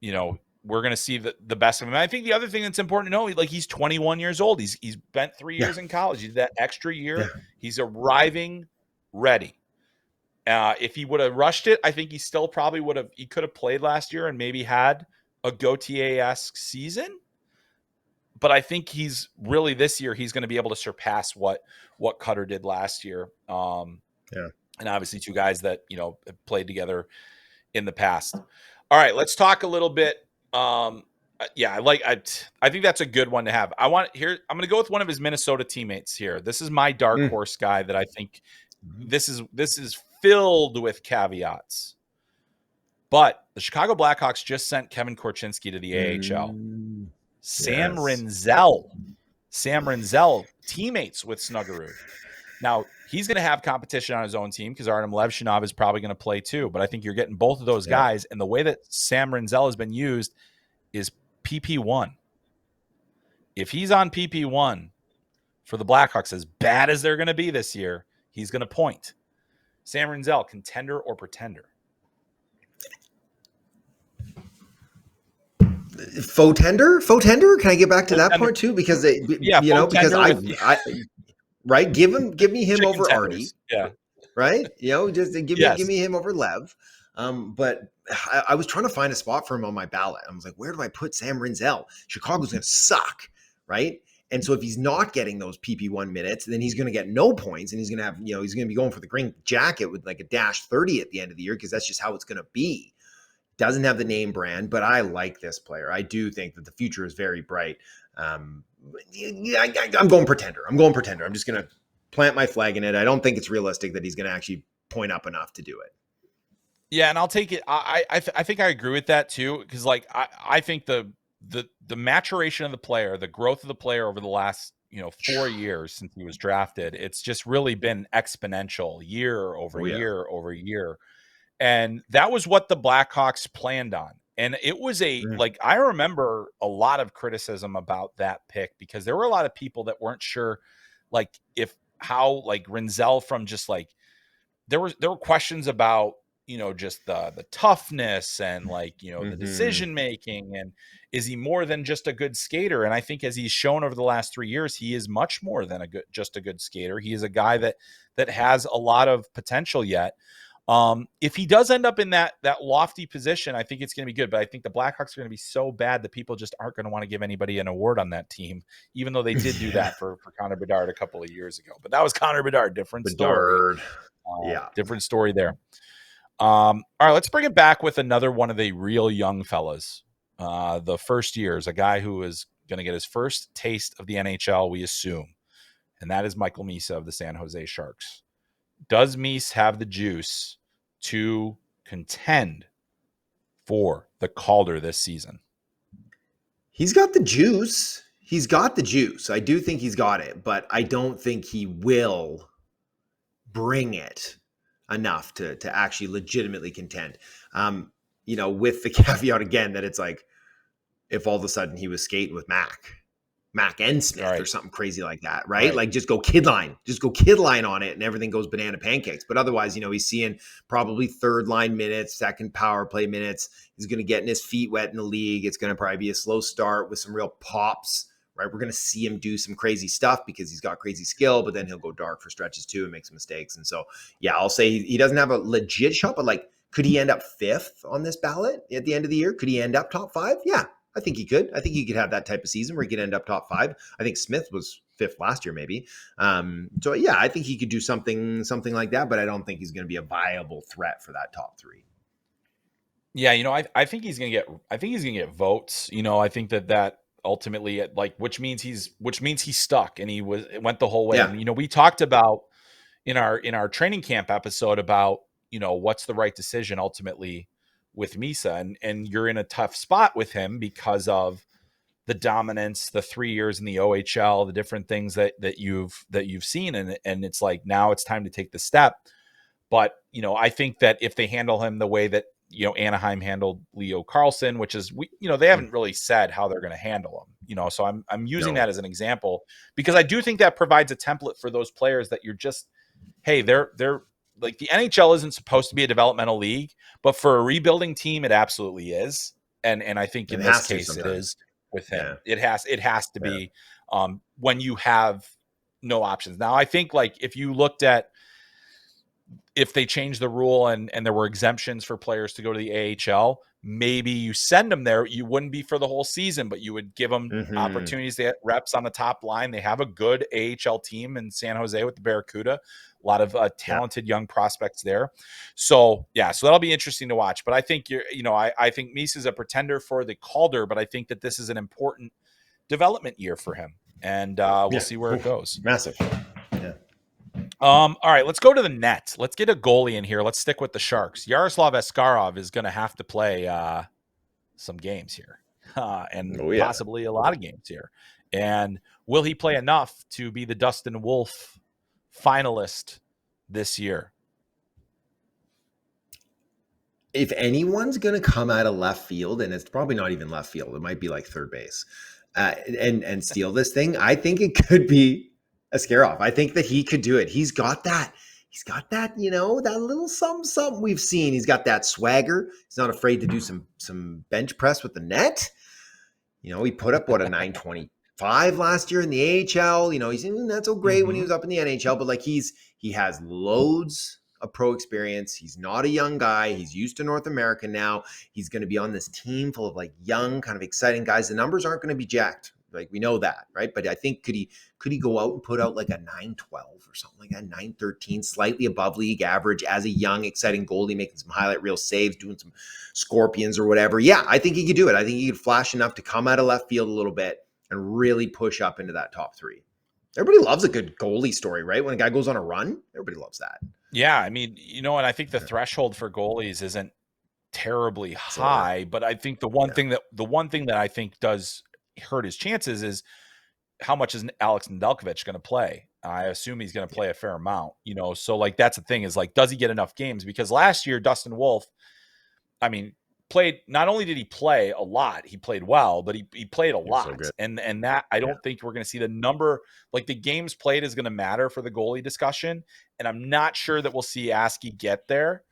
you know, we're going to see the best of him. I think the other thing that's important to know, like, he's 21 years old. He's spent 3 years in college. He's that extra year. He's arriving ready. If he would have rushed it, I think he still probably he could have played last year and maybe had a Gauthier-esque season. But I think this year, he's going to be able to surpass what Cutter did last year. And obviously 2 guys that, you know, have played together in the past. All right, let's talk a little bit. I think that's a good one to have. I'm going to go with one of his Minnesota teammates here. This is my dark horse guy that I think this is filled with caveats. But the Chicago Blackhawks just sent Kevin Korchinski to the AHL. Sam Rinzel Sam Rinzel teammates with Snuggerud. Now, he's going to have competition on his own team because Artem Levshinov is probably going to play too. But I think you're getting both of those guys. And the way that Sam Rinzel has been used is PP1. If he's on PP1 for the Blackhawks, as bad as they're going to be this year, he's going to point. Sam Rinzel, contender or pretender? Faux tender? Can I get back to that point too? Because right, give me him over Artie. Yeah. Right? Just give me him over Lev. But I was trying to find a spot for him on my ballot. I was like, where do I put Sam Rinzel? Chicago's going to suck, right? And so if he's not getting those PP1 minutes, then he's going to get no points, and he's going to have, he's going to be going for the green jacket with like a -30 at the end of the year, because that's just how it's going to be. Doesn't have the name brand, but I like this player. I do think that the future is very bright. I'm going pretender. I'm just going to plant my flag in it. I don't think it's realistic that he's going to actually point up enough to do it. Yeah, and I'll take it. I think I agree with that too, because I think the maturation of the player, the growth of the player over the last 4 years since he was drafted, it's just really been exponential year over year over year. And that was what the Blackhawks planned on. And it was I remember a lot of criticism about that pick, because there were a lot of people that weren't sure, how Rinzel from just there were questions about, just the toughness and the decision making, and is he more than just a good skater? And I think, as he's shown over the last 3 years, he is much more than just a good skater. He is a guy that has a lot of potential yet. If he does end up in that lofty position, I think it's going to be good. But I think the Blackhawks are going to be so bad that people just aren't going to want to give anybody an award on that team, even though they did do that for Connor Bedard a couple of years ago. But that was Connor Bedard, different story. Different story there. All right, let's bring it back with another one of the real young fellas. The first years, a guy who is going to get his first taste of the NHL, we assume, and that is Michael Misa of the San Jose Sharks. Does Mise have the juice to contend for the Calder this season? He's got the juice. I do think he's got it, but I don't think he will bring it enough to actually legitimately contend. With the caveat again that it's like, if all of a sudden he was skating with Mac and Smith or something crazy like that, right? Like, just go kid line on it and everything goes banana pancakes. But otherwise, he's seeing probably third line minutes, second power play minutes. He's going to get his feet wet in the league. It's going to probably be a slow start with some real pops, right? We're going to see him do some crazy stuff because he's got crazy skill, but then he'll go dark for stretches too and make some mistakes. And so, yeah, I'll say he doesn't have a legit shot, but could he end up 5th on this ballot at the end of the year? Could he end up top 5? Yeah. I think he could. I think he could have that type of season where he could end up top 5. I think Smith was 5th last year, maybe. So yeah, I think he could do something like that, but I don't think he's going to be a viable threat for that top 3. Yeah, I think he's going to get votes. I think that ultimately, which means he's stuck, and went the whole way. Yeah. And we talked about in our training camp episode about what's the right decision ultimately with Misa, and you're in a tough spot with him because of the dominance, the 3 years in the OHL, the different things that you've seen, and it's like, now it's time to take the step. But I think that if they handle him the way that Anaheim handled Leo Carlson, which is they haven't really said how they're going to handle him, so I'm using that as an example, because I do think that provides a template for those players that you're just, hey, they're like, the NHL isn't supposed to be a developmental league, but for a rebuilding team, it absolutely is. And I think in this case, it is with him. Yeah. It has to be when you have no options. Now, I think if you looked at, if they changed the rule and there were exemptions for players to go to the AHL, maybe you send them there. You wouldn't be for the whole season, but you would give them opportunities to get reps on the top line. They have a good AHL team in San Jose with the Barracuda. A lot of talented young prospects there. So that'll be interesting to watch. But I think I think Mise is a pretender for the Calder, but I think that this is an important development year for him. And we'll see where it goes. Massive. Yeah. All right, let's go to the net. Let's get a goalie in here. Let's stick with the Sharks. Yaroslav Askarov is going to have to play some games here, and possibly a lot of games here. And will he play enough to be the Dustin Wolf finalist this year? If anyone's going to come out of left field, and it's probably not even left field, it might be like third base, and steal this thing, I think it could be Askarov. I think that he could do it. He's got that, that little something we've seen. He's got that swagger. He's not afraid to do some bench press with the net. He put up, a 925 last year in the AHL. He's not so great when he was up in the NHL, but he has loads of pro experience. He's not a young guy. He's used to North America now. He's going to be on this team full of young, kind of exciting guys. The numbers aren't going to be jacked. We know that, right? But I think could he go out and put out a 912 or something like that, 913, slightly above league average as a young, exciting goalie, making some highlight reel saves, doing some scorpions or whatever. Yeah, I think he could do it. I think he could flash enough to come out of left field a little bit and really push up into that top three. Everybody loves a good goalie story, right? When a guy goes on a run, everybody loves that. Yeah, I mean, and I think the threshold for goalies isn't terribly high, but I think the one thing that I think does hurt his chances is how much is Alex Nedeljkovic going to play? I assume he's going to play a fair amount, so that's the thing is does he get enough games? Because last year, Dustin Wolf, played, not only did he play a lot, he played well, but he played a lot. So and that I don't think we're going to see the number, the games played is going to matter for the goalie discussion. And I'm not sure that we'll see Askey get there.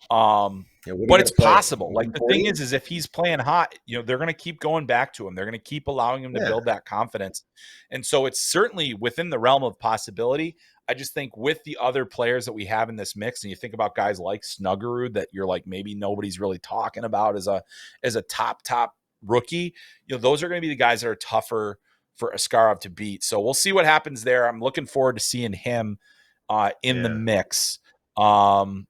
But it's possible. The thing is if he's playing hot, they're going to keep going back to him. They're going to keep allowing him to build that confidence. And so it's certainly within the realm of possibility. I just think with the other players that we have in this mix, and you think about guys like Snuggerud that you're maybe nobody's really talking about as a top rookie, those are going to be the guys that are tougher for Askarov to beat. So we'll see what happens there. I'm looking forward to seeing him in the mix. So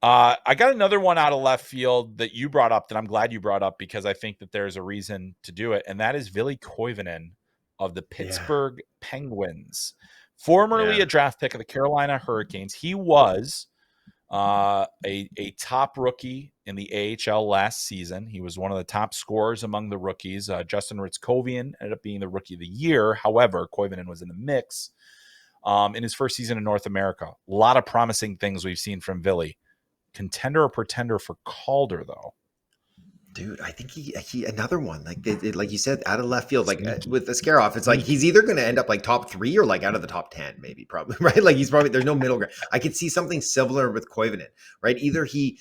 I got another one out of left field that you brought up that I'm glad you brought up because I think that there's a reason to do it. And that is Ville Koivunen of the Pittsburgh Penguins, formerly a draft pick of the Carolina Hurricanes. He was a top rookie in the AHL last season. He was one of the top scorers among the rookies. Justin Ritskovian ended up being the rookie of the year. However, Koivunen was in the mix in his first season in North America. A lot of promising things we've seen from Ville. Contender or pretender for Calder, though? Dude, I think he another one like you said, out of left field. With Askarov, it's he's either going to end up top 3 or out of the top 10, maybe, probably, right? He's probably, there's no middle ground. I could see something similar with Koivunen, right? Either he's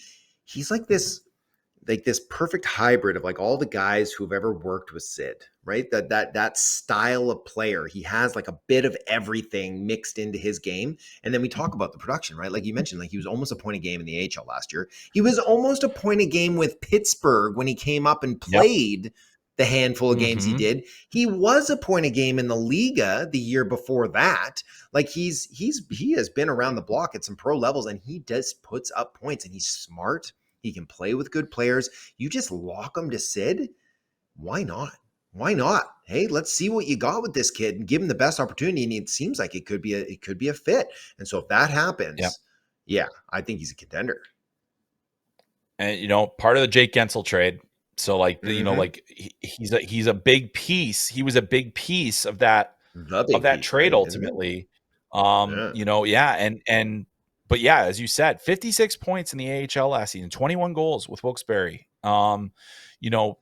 this perfect hybrid of all the guys who've ever worked with Sid, right? That style of player. He has a bit of everything mixed into his game. And then we talk about the production, right? Like you mentioned, he was almost a point a game in the AHL last year. He was almost a point a game with Pittsburgh when he came up and played the handful of games he did. He was a point a game in the Liga the year before that. He has been around the block at some pro levels, and he just puts up points, and he's smart. He can play with good players. You just lock him to Sid. Why not? Why not? Hey, let's see what you got with this kid and give him the best opportunity. And it seems like it could be a fit. And so if that happens, I think he's a contender. And part of the Jake Gensel trade. So he's a big piece. He was a big piece of that trade ultimately. But as you said, 56 points in the AHL last season, 21 goals with Wilkes-Barre. The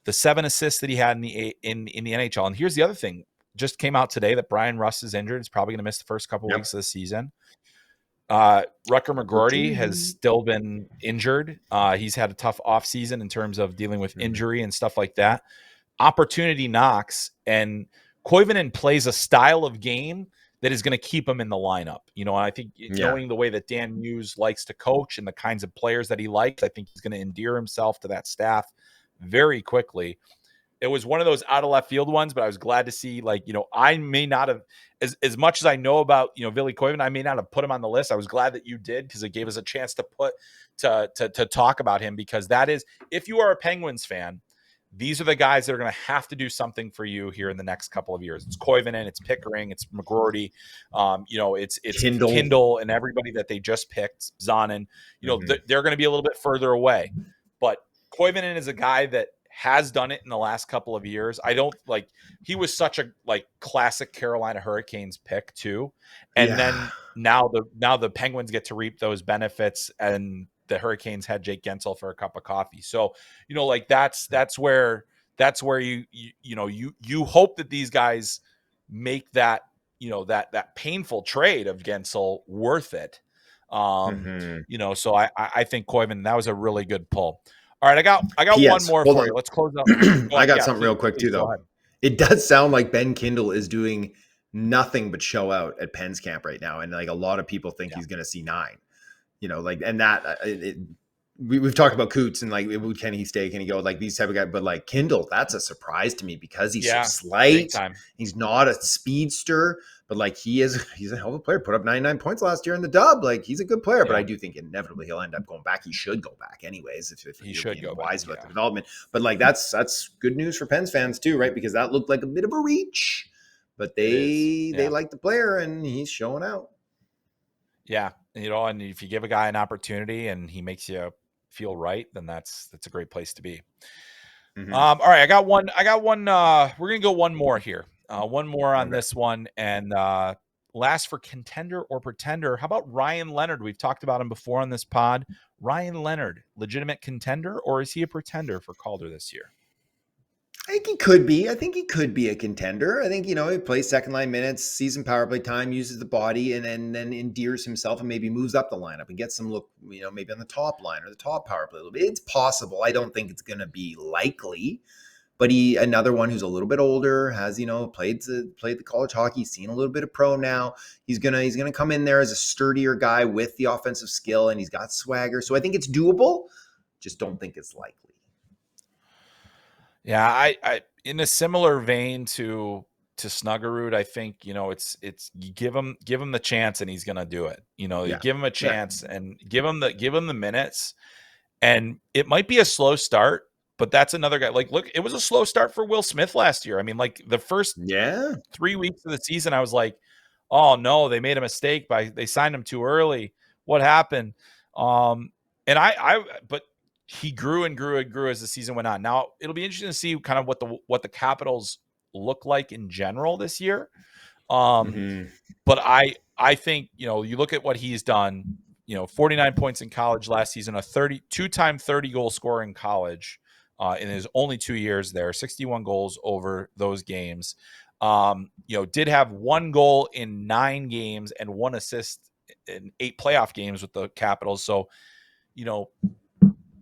7 assists that he had in the NHL. And here's the other thing, just came out today that Brian Rust is injured. He's probably going to miss the first couple weeks of the season. Rutger McGroarty has still been injured. He's had a tough offseason in terms of dealing with injury and stuff like that. Opportunity knocks, and Koivunen plays a style of game that is going to keep him in the lineup. And I think knowing the way that Dan Hughes likes to coach and the kinds of players that he likes, I think he's going to endear himself to that staff very quickly. It was one of those out of left field ones, but I was glad to see, I may not have, as much as I know about, Ville Koivunen, I may not have put him on the list. I was glad that you did, because it gave us a chance to talk about him, because that is, if you are a Penguins fan, these are the guys that are going to have to do something for you here in the next couple of years. It's Koivunen, it's Pickering, it's McGroarty, it's Kindle and everybody that they just picked, Zonin. They're going to be a little bit further away. But Koivunen is a guy that has done it in the last couple of years. I don't like he was such a like classic Carolina Hurricanes pick too. And then now the Penguins get to reap those benefits, and the Hurricanes had Jake Gensel for a cup of coffee. So, like that's where you hope that these guys make that, that painful trade of Gensel worth it. So I think Koivu, that was a really good pull. All right, I got one more for you. Let's close up. I got something real quick too, though. It does sound like Ben Kindle is doing nothing but show out at Penn's camp right now, and like a lot of people think he's going to see 9. And that we've talked about Coots and like can he stay? Can he go? Like these type of guys, but like Kindle, that's a surprise to me because he's so slight. He's not a speedster, but like he's a hell of a player. Put up 99 points last year in the dub. Like he's a good player, but I do think inevitably he'll end up going back. He should go back anyways if he should go wise about the development. But like that's good news for Pens fans too, right? Because that looked like a bit of a reach, but they like the player and he's showing out. Yeah, and if you give a guy an opportunity and he makes you feel right, then that's a great place to be. All right, I got one. We're gonna go one more here. One more on this one, and last for contender or pretender. How about Ryan Leonard? We've talked about him before on this pod. Ryan Leonard, legitimate contender, or is he a pretender for Calder this year? I think he could be. I think he could be a contender. I think, he plays second line minutes, sees some power play time, uses the body, and then endears himself and maybe moves up the lineup and gets some look, maybe on the top line or the top power play a little bit. It's possible. I don't think it's going to be likely, but another one who's a little bit older, has, played the college hockey, seen a little bit of pro now. He's going to come in there as a sturdier guy with the offensive skill, and he's got swagger. So I think it's doable. Just don't think it's likely. Yeah, I in a similar vein to Snuggerud, I think, it's you give him the chance and he's going to do it. You give him a chance and give him the minutes, and it might be a slow start, but that's another guy. Like, look, it was a slow start for Will Smith last year. I mean, like the first 3 weeks of the season, I was like, oh no, they made a mistake they signed him too early. What happened? But he grew and grew and grew as the season went on. Now it'll be interesting to see kind of what the Capitals look like in general this year. But I think, you look at what he's done, 49 points in college last season, a 2-time 30-goal scorer in college in his only 2 years there, 61 goals over those games. Did have 1 goal in 9 games and 1 assist in 8 playoff games with the Capitals. So,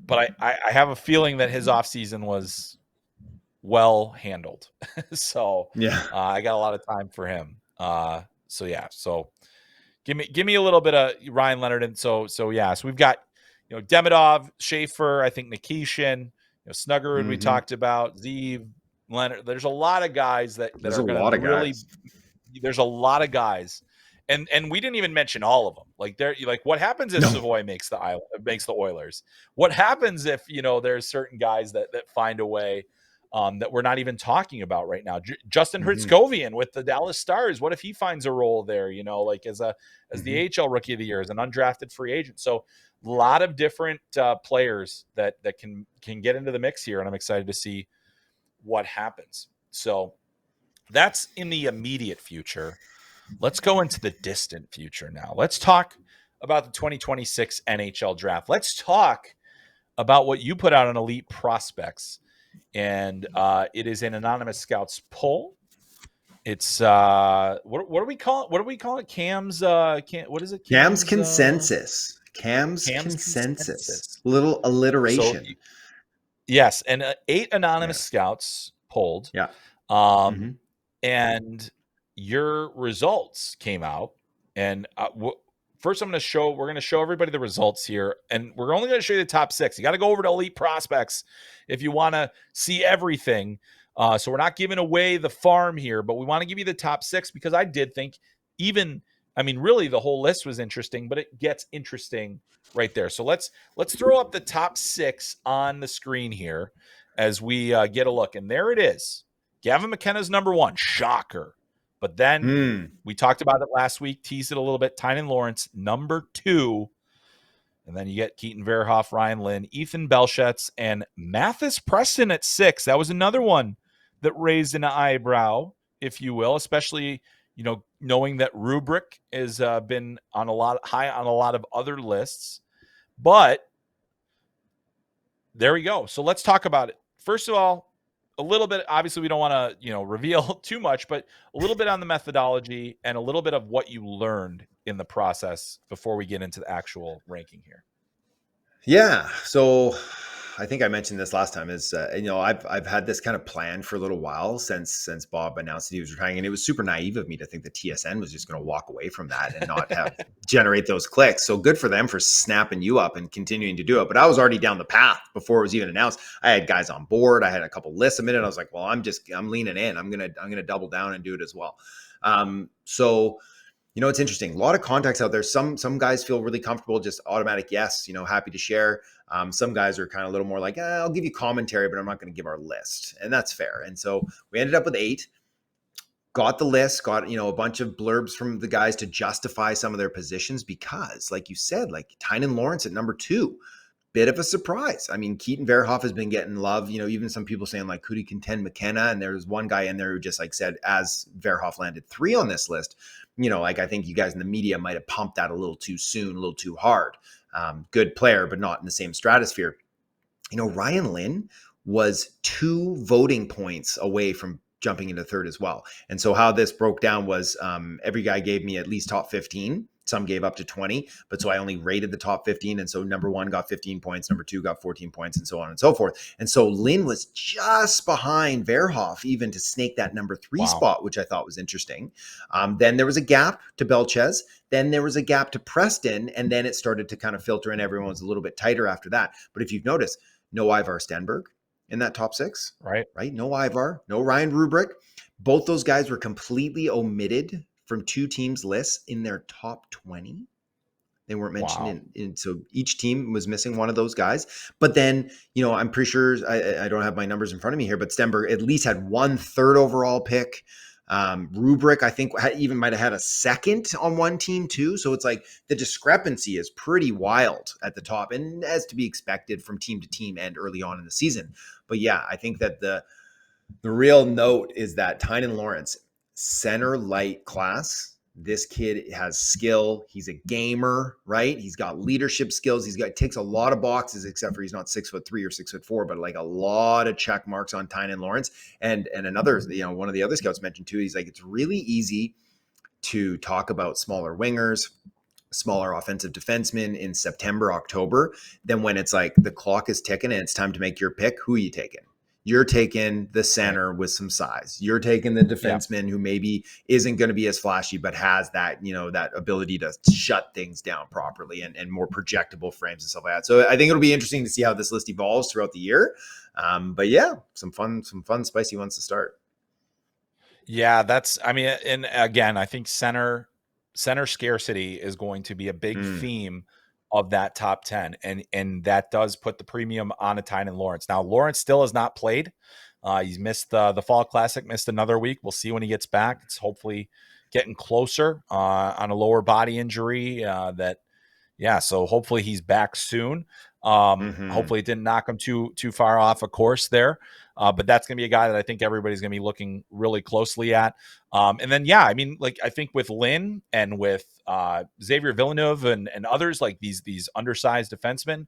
but I have a feeling that his offseason was well handled. So I got a lot of time for him. So give me a little bit of Ryan Leonard. And so we've got, Demidov, Schaefer, I think Nikishin, Snuggerud, we talked about, Zeve, Leonard. There's a lot of guys that are going to really, there's a lot of guys. And we didn't even mention all of them. Like what happens if Savoy makes the Oilers? What happens if there's certain guys that find a way that we're not even talking about right now? Justin Hertzkovian with the Dallas Stars. What if he finds a role there? Like as the AHL Rookie of the Year, as an undrafted free agent. So a lot of different players that can get into the mix here, and I'm excited to see what happens. So that's in the immediate future. Let's go into the distant future now. Let's talk about the 2026 NHL Draft. Let's talk about what you put out on Elite Prospects, and it is an anonymous scouts poll. It's what do we call it? What do we call it? Cam's what is it? Cam's consensus. Cam's consensus. Little alliteration. So, yes, and 8 anonymous scouts polled. Yeah. And your results came out, and first we're going to show everybody the results here, and we're only going to show you the top 6. You got to go over to Elite Prospects if you want to see everything. So we're not giving away the farm here, but we want to give you the top 6 because I did think really the whole list was interesting, but it gets interesting right there. So let's throw up the top 6 on the screen here as we get a look, and there it is. Gavin McKenna's number 1, shocker. But then we talked about it last week, teased it a little bit. Tynan Lawrence, number 2. And then you get Keaton Verhoff, Ryan Lynn, Ethan Belchetz, and Mathis Preston at 6. That was another one that raised an eyebrow, if you will, especially, knowing that Rubric has been high on a lot of other lists. But there we go. So let's talk about it. First of all, a little bit, obviously we don't want to, reveal too much, but a little bit on the methodology and a little bit of what you learned in the process before we get into the actual ranking here. Yeah. So I think I mentioned this last time is, I've had this kind of plan for a little while since Bob announced that he was retiring, and it was super naive of me to think that TSN was just going to walk away from that and not have generate those clicks. So good for them for snapping you up and continuing to do it. But I was already down the path before it was even announced. I had guys on board. I had a couple lists submitted. I was like, well, I'm leaning in. I'm gonna double down and do it as well. So it's interesting. A lot of contacts out there. Some guys feel really comfortable, just automatic yes, happy to share. Some guys are kind of a little more like, I'll give you commentary, but I'm not going to give our list. And that's fair. And so we ended up with 8. Got the list, got, a bunch of blurbs from the guys to justify some of their positions because, like you said, like Tynan Lawrence at number 2. Bit of a surprise. I mean, Keaton Verhoff has been getting love. Even some people saying like, could he contend McKenna? And there's one guy in there who just like said, as Verhoff landed 3 on this list, I think you guys in the media might have pumped that a little too soon, a little too hard. Good player, but not in the same stratosphere. Ryan Lynn was 2 voting points away from jumping into 3rd as well. And so how this broke down was every guy gave me at least top 15. Some gave up to 20, but so I only rated the top 15. And so number 1 got 15 points, number 2 got 14 points, and so on and so forth. And so Lynn was just behind Verhoff even to snake that number 3 spot, which I thought was interesting. Then there was a gap to Belchez. Then there was a gap to Preston. And then it started to kind of filter in. Everyone was a little bit tighter after that. But if you've noticed, no Ivar Stenberg in that top 6, right? No Ivar, no Ryan Rubric. Both those guys were completely omitted from 2 teams' lists in their top 20. They weren't mentioned in so each team was missing one of those guys. But then, I'm pretty sure, I don't have my numbers in front of me here, but Stenberg at least had 1 3rd overall pick. Rubric, I think, even might have had a 2nd on one team too. So it's like the discrepancy is pretty wild at the top, and as to be expected from team to team and early on in the season. But yeah, I think that the real note is that Tynan Lawrence, center light class. This kid has skill. He's a gamer, right? He's got leadership skills. Ticks a lot of boxes, except for he's not 6'3" or 6'4", but like a lot of check marks on Tynan Lawrence. And another, one of the other scouts mentioned too, he's like, it's really easy to talk about smaller wingers, smaller offensive defensemen in September, October, than when it's like the clock is ticking and it's time to make your pick. Who are you taking? You're taking the center with some size. You're taking the defenseman who maybe isn't going to be as flashy, but has that, that ability to shut things down properly and more projectable frames and stuff like that. So I think it'll be interesting to see how this list evolves throughout the year. But yeah, some fun, spicy ones to start. Yeah, and again, I think center scarcity is going to be a big theme of that top 10. And that does put the premium on a Tynan Lawrence. Now, Lawrence still has not played. He's missed the Fall Classic, missed another week. We'll see when he gets back. It's hopefully getting closer on a lower body injury so hopefully he's back soon. Hopefully it didn't knock him too far off a course there. But that's going to be a guy that I think everybody's going to be looking really closely at. And then, I think with Lynn and with Xavier Villeneuve and others, like these undersized defensemen,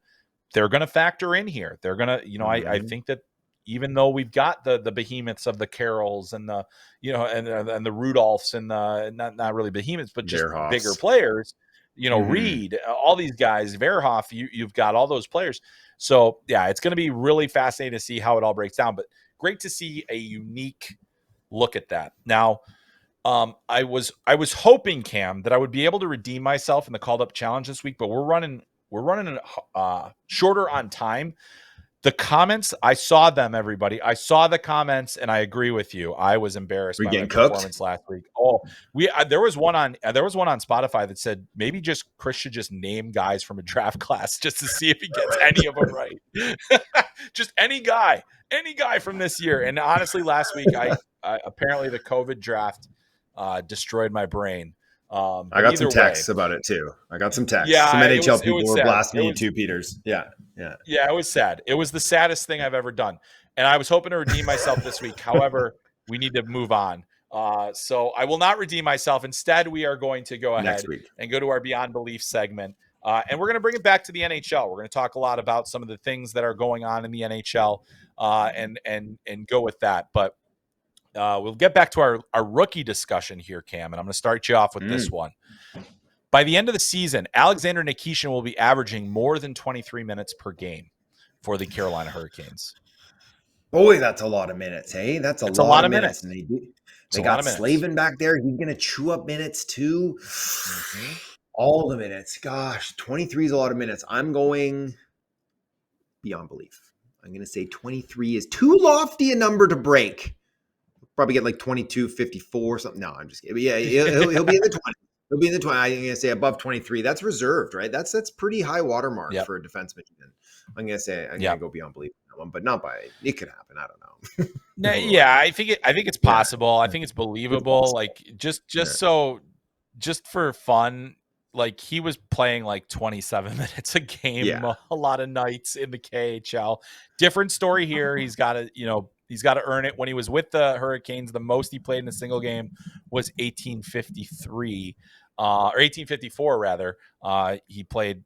they're going to factor in here. They're going to, I think that even though we've got the behemoths of the Carrolls and the, and the Rudolphs and the, not really behemoths, but just Verhoffs. Bigger players, Reed, all these guys, Verhoff, you've got all those players. So yeah, it's going to be really fascinating to see how it all breaks down, but great to see a unique look at that. Now, I was hoping, Cam, that I would be able to redeem myself in the called up challenge this week, but we're running shorter on time. The comments, I saw them, everybody. I saw the comments, and I agree with you. I was embarrassed by my performance last week. Oh, there was one on Spotify that said maybe Chris should just name guys from a draft class just to see if he gets any of them right. Just any guy from this year. And honestly, last week I apparently the COVID draft destroyed my brain. I got some texts about it too. I got some texts. Yeah, Some it NHL was people were sad. blasting It you was, too, Peters. Yeah. yeah, it was sad. It was the saddest thing I've ever done. And I was hoping to redeem myself this week. However, we need to move on. So I will not redeem myself. Instead, we are going to go ahead Next week and go to our Beyond Belief segment. And we're going to bring it back to the NHL. We're going to talk a lot about some of the things that are going on in the NHL and go with that. But we'll get back to our rookie discussion here, Cam, and I'm going to start you off with this one. By the end of the season, Alexander Nikishin will be averaging more than 23 minutes per game for the Carolina Hurricanes. Boy, that's a lot of minutes, hey? That's a lot of minutes. And they got Slavin back there. He's going to chew up minutes too. Mm-hmm. All the minutes. Gosh, 23 is a lot of minutes. I'm going beyond belief. I'm going to say 23 is too lofty a number to break. Probably get like 22, 54, something. No, I'm just kidding. But yeah, he'll be in the 20. He'll be in the 20. I'm going to say above 23. That's reserved, right? That's pretty high watermark for a defenseman. I'm going to say I'm going to go beyond belief on that one, but not by it could happen. I don't know. Yeah, I think it's possible. I think it's believable. Like just for fun, like he was playing like 27 minutes a game a lot of nights in the KHL. Different story here. He's got to earn it. When he was with the Hurricanes, the most he played in a single game was 1853 or 1854 rather. He played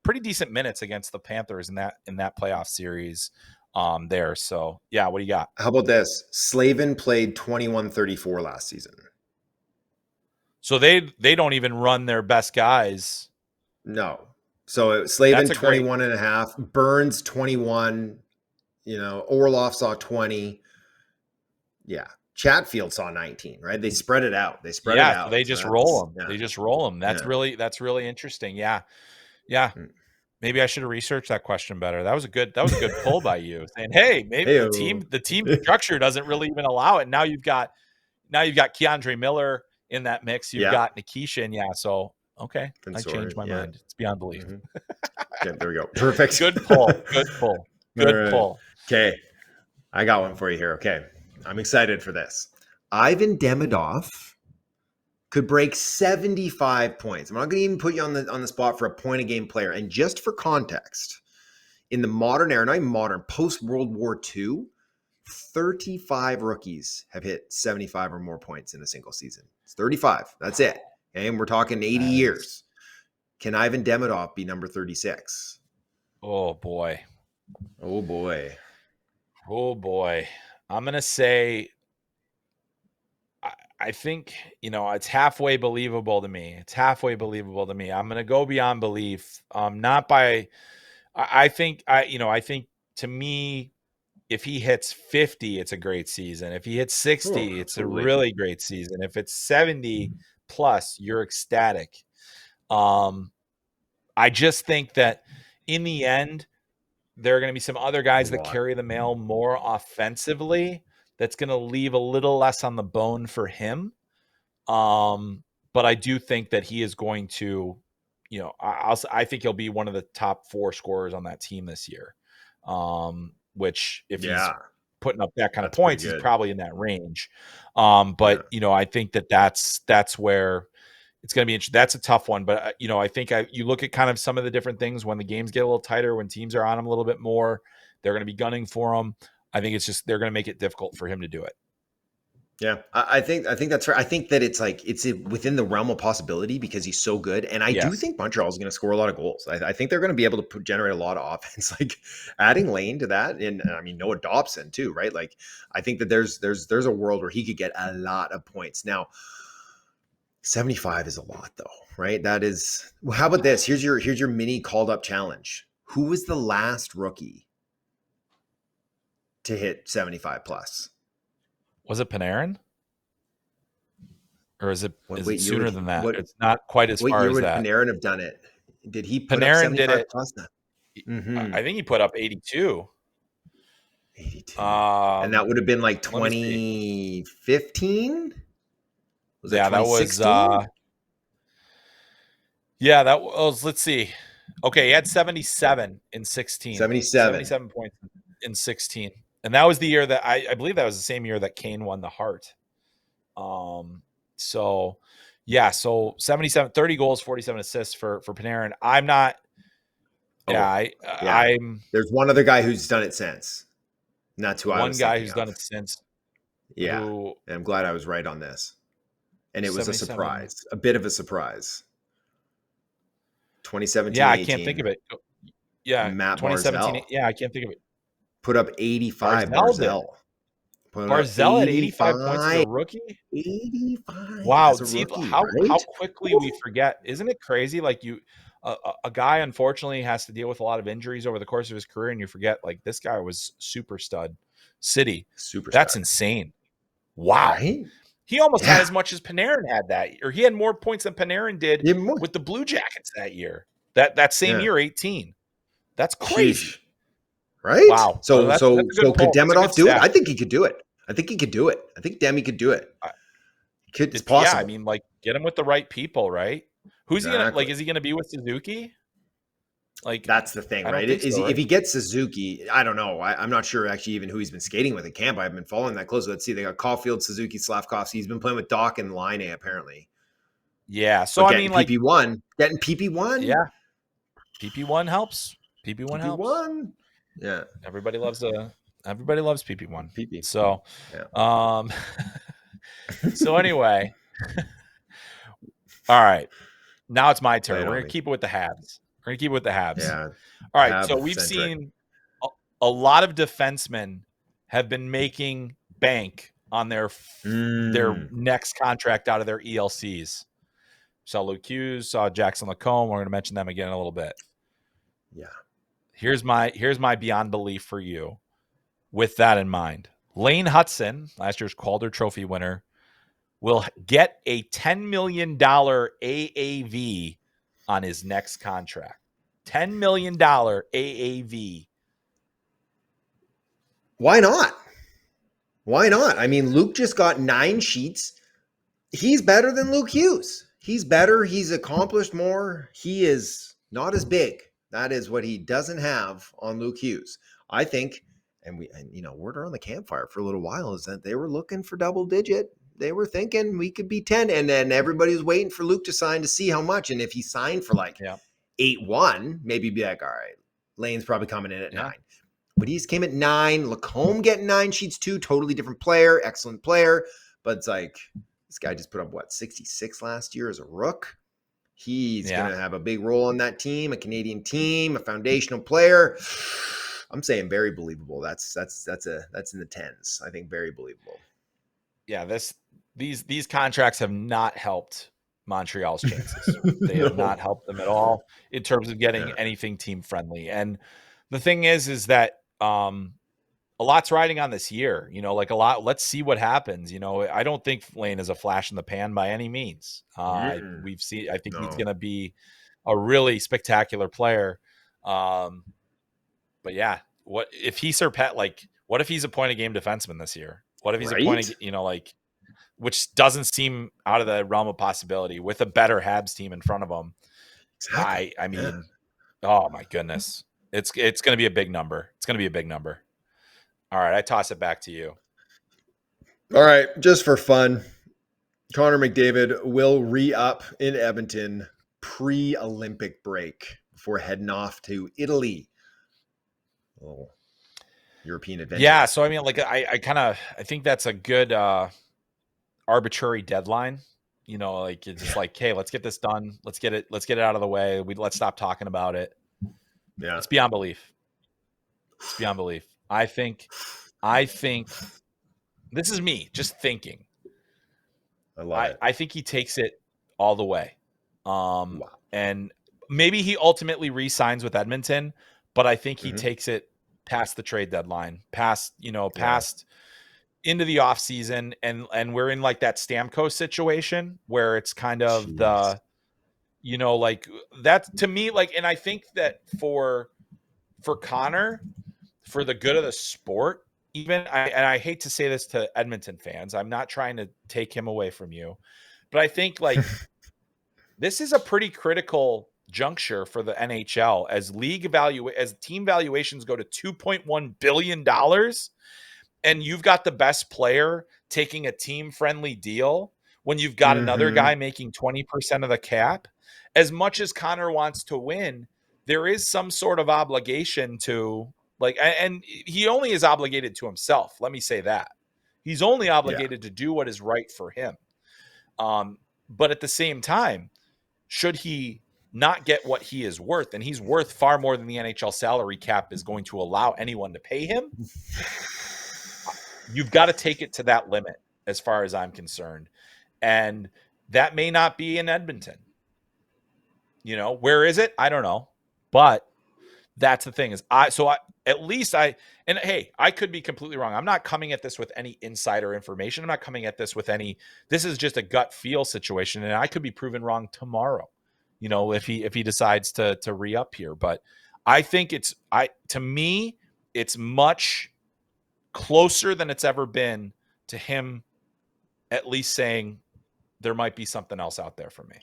pretty decent minutes against the Panthers in that playoff series there. So yeah, what do you got? How about this? Slavin played 21-34 last season. So they don't even run their best guys. No. So Slavin 21 and a half, Burns 21, Orlov saw 20. Yeah. Chatfield saw 19, right? They spread it out. So they just roll them. Yeah. They just roll them. That's really interesting. Yeah. Yeah. Maybe I should have researched that question better. That was a good pull by you, saying, hey, maybe the team structure doesn't really even allow it. Now you've got Keandre Miller in that mix. You've got Nikishin. Yeah. So okay. I changed my mind. It's beyond belief. Mm-hmm. Okay, there we go. Perfect. Good pull. Good pull. Okay. I got one for you here. Okay. I'm excited for this. Ivan Demidov could break 75 points. I'm not going to even put you on the spot for a point a game player. And just for context, in the modern era, not even modern, post World War II, 35 rookies have hit 75 or more points in a single season. It's 35. That's it. Okay? And we're talking 80 years. Can Ivan Demidov be number 36? Oh, boy. Oh, boy. Oh, boy. I'm going to say, I think, it's halfway believable to me. I'm going to go beyond belief. I think to me, if he hits 50, it's a great season. If he hits 60, it's a really great season. If it's 70 plus, you're ecstatic. I just think that in the end, there are going to be some other guys that carry the mail more offensively. That's going to leave a little less on the bone for him. But I do think that he is going to, I think he'll be one of the top 4 scorers on that team this year. Which if he's putting up that kind of points, he's probably in that range. But I think that's where it's going to be interesting. That's a tough one, but I think you look at kind of some of the different things when the games get a little tighter, when teams are on him a little bit more, they're going to be gunning for him. I think it's just they're going to make it difficult for him to do it. Yeah, I think that's right. I think that it's within the realm of possibility because he's so good, and I do think Montreal is going to score a lot of goals. I think they're going to be able to generate a lot of offense. Like adding Lane to that, and I mean Noah Dobson too, right? Like I think that there's a world where he could get a lot of points. Now, 75 is a lot though, right? That is. Well, how about this? Here's your mini called up challenge. Who was the last rookie to hit 75 plus? Was it Panarin? Or is it sooner than that? It's not quite as far as that. What year would Panarin have done it? Did he put Panarin up 75 did it, plus that? Mm-hmm. I think he put up 82. 82. And that would have been like 2015? Was that 2016? That was, let's see. Okay, he had 77 in 16. 77 points in 16. And that was the year that I believe that was the same year that Kane won the Hart. So Yeah, so 30 goals, 47 assists for Panarin. I'm not. Yeah, I'm There's one other guy who's done it since. And that's who I one was guy thinking who's of. done it since. Yeah. Who And I'm glad I was right on this. And it was a 77. surprise, a bit of a surprise. 2017, Yeah, I can't think of it. Yeah, Matt 2017. Barzal. Yeah, I can't think of it. Put up 85. Barzal did. Put up Barzal had 85 points as a rookie. 85 Wow, as a see rookie, how right? quickly we forget. Isn't it crazy? Like a guy unfortunately has to deal with a lot of injuries over the course of his career, and you forget like this guy was super stud. City. Super That's stud. insane. Wow. Right? He almost had as much as Panarin had that year. He had more points than Panarin did with the Blue Jackets that year. That same year, 18. That's crazy. Sheesh. Right? Wow. So that's a good could pull. That's a Demidov good do it? stat. I think he could do it. I think Demi could do it. It's possible. Yeah, I mean, like, get him with the right people, right? Who's he gonna like? Is he gonna be with Suzuki? Like, that's the thing, right? If he gets Suzuki, I don't know. I'm not sure actually even who he's been skating with at camp. I haven't been following that closely. Let's see. They got Caulfield, Suzuki, Slavkovsky. He's been playing with Doc and Line apparently. Yeah. So I mean, like PP1, getting PP1. Yeah. PP1 helps. PP1 helps. Yeah. Everybody loves PP1. PP. So, yeah. So anyway, all right. Now it's my turn. We're gonna keep it with the Habs. Yeah. All right. So we've seen a lot of defensemen have been making bank on their next contract out of their ELCs. Saw Luke Hughes, saw Jackson Lacombe. We're going to mention them again in a little bit. Yeah. Here's my beyond belief for you. With that in mind, Lane Hudson, last year's Calder Trophy winner, will get a $10 million AAV on his next contract. $10 million AAV. Why not? I mean, Luke just got 9 sheets. He's better than Luke Hughes. He's better. He's accomplished more. He is not as big. That is what he doesn't have on Luke Hughes. I think, and word around the campfire for a little while is that they were looking for double digit. They were thinking we could be 10, and then everybody was waiting for Luke to sign to see how much. And if he signed for 8-1, maybe be like, all right, Lane's probably coming in at 9. But he's came at 9. Lacombe getting 9 sheets too. Totally different player, excellent player. But it's like, this guy just put up 66 last year as a rook. He's going to have a big role on that team, a Canadian team, a foundational player. I'm saying very believable. That's in the 10s. I think very believable. Yeah, these contracts have not helped Montreal's chances. They have not helped them at all in terms of getting anything team friendly. And the thing is that a lot's riding on this year, let's see what happens. I don't think Lane is a flash in the pan by any means. I think he's going to be a really spectacular player. But yeah, what if he what if he's a point a game defenseman this year? What if he's a point, which doesn't seem out of the realm of possibility with a better Habs team in front of him. Exactly. I mean, oh my goodness. It's going to be a big number. It's going to be a big number. All right, I toss it back to you. All right, just for fun, Connor McDavid will re-up in Edmonton pre-Olympic break before heading off to Italy. Oh, European adventure. Yeah, so I mean, I think that's a good arbitrary deadline. It's just hey, let's get this done. Let's get it out of the way. Let's stop talking about it. Yeah, it's beyond belief. It's beyond belief. I think this is me just thinking. I think he takes it all the way. And maybe he ultimately re-signs with Edmonton, but I think he takes it past the trade deadline, past into the off season. And we're in that Stamkos situation where it's kind of that to me, and I think that for Connor, for the good of the sport, and I hate to say this to Edmonton fans, I'm not trying to take him away from you, but I think this is a pretty critical juncture for the NHL as as team valuations go to $2.1 billion, and you've got the best player taking a team friendly deal when you've got another Mhm. guy making 20% of the cap. As much as Connor wants to win, there is some sort of obligation to, like, and he only is obligated to himself. Let me say that. He's only obligated to do what is right for him. But at the same time, should he not get what he is worth, and he's worth far more than the NHL salary cap is going to allow anyone to pay him, you've got to take it to that limit as far as I'm concerned. And that may not be in Edmonton. Where is it? I don't know. But that's the thing is I could be completely wrong. I'm not coming at this with any insider information. I'm not coming at this with this is just a gut feel situation. And I could be proven wrong tomorrow, if he decides to re-up here. But I think to me, it's much closer than it's ever been to him at least saying there might be something else out there for me.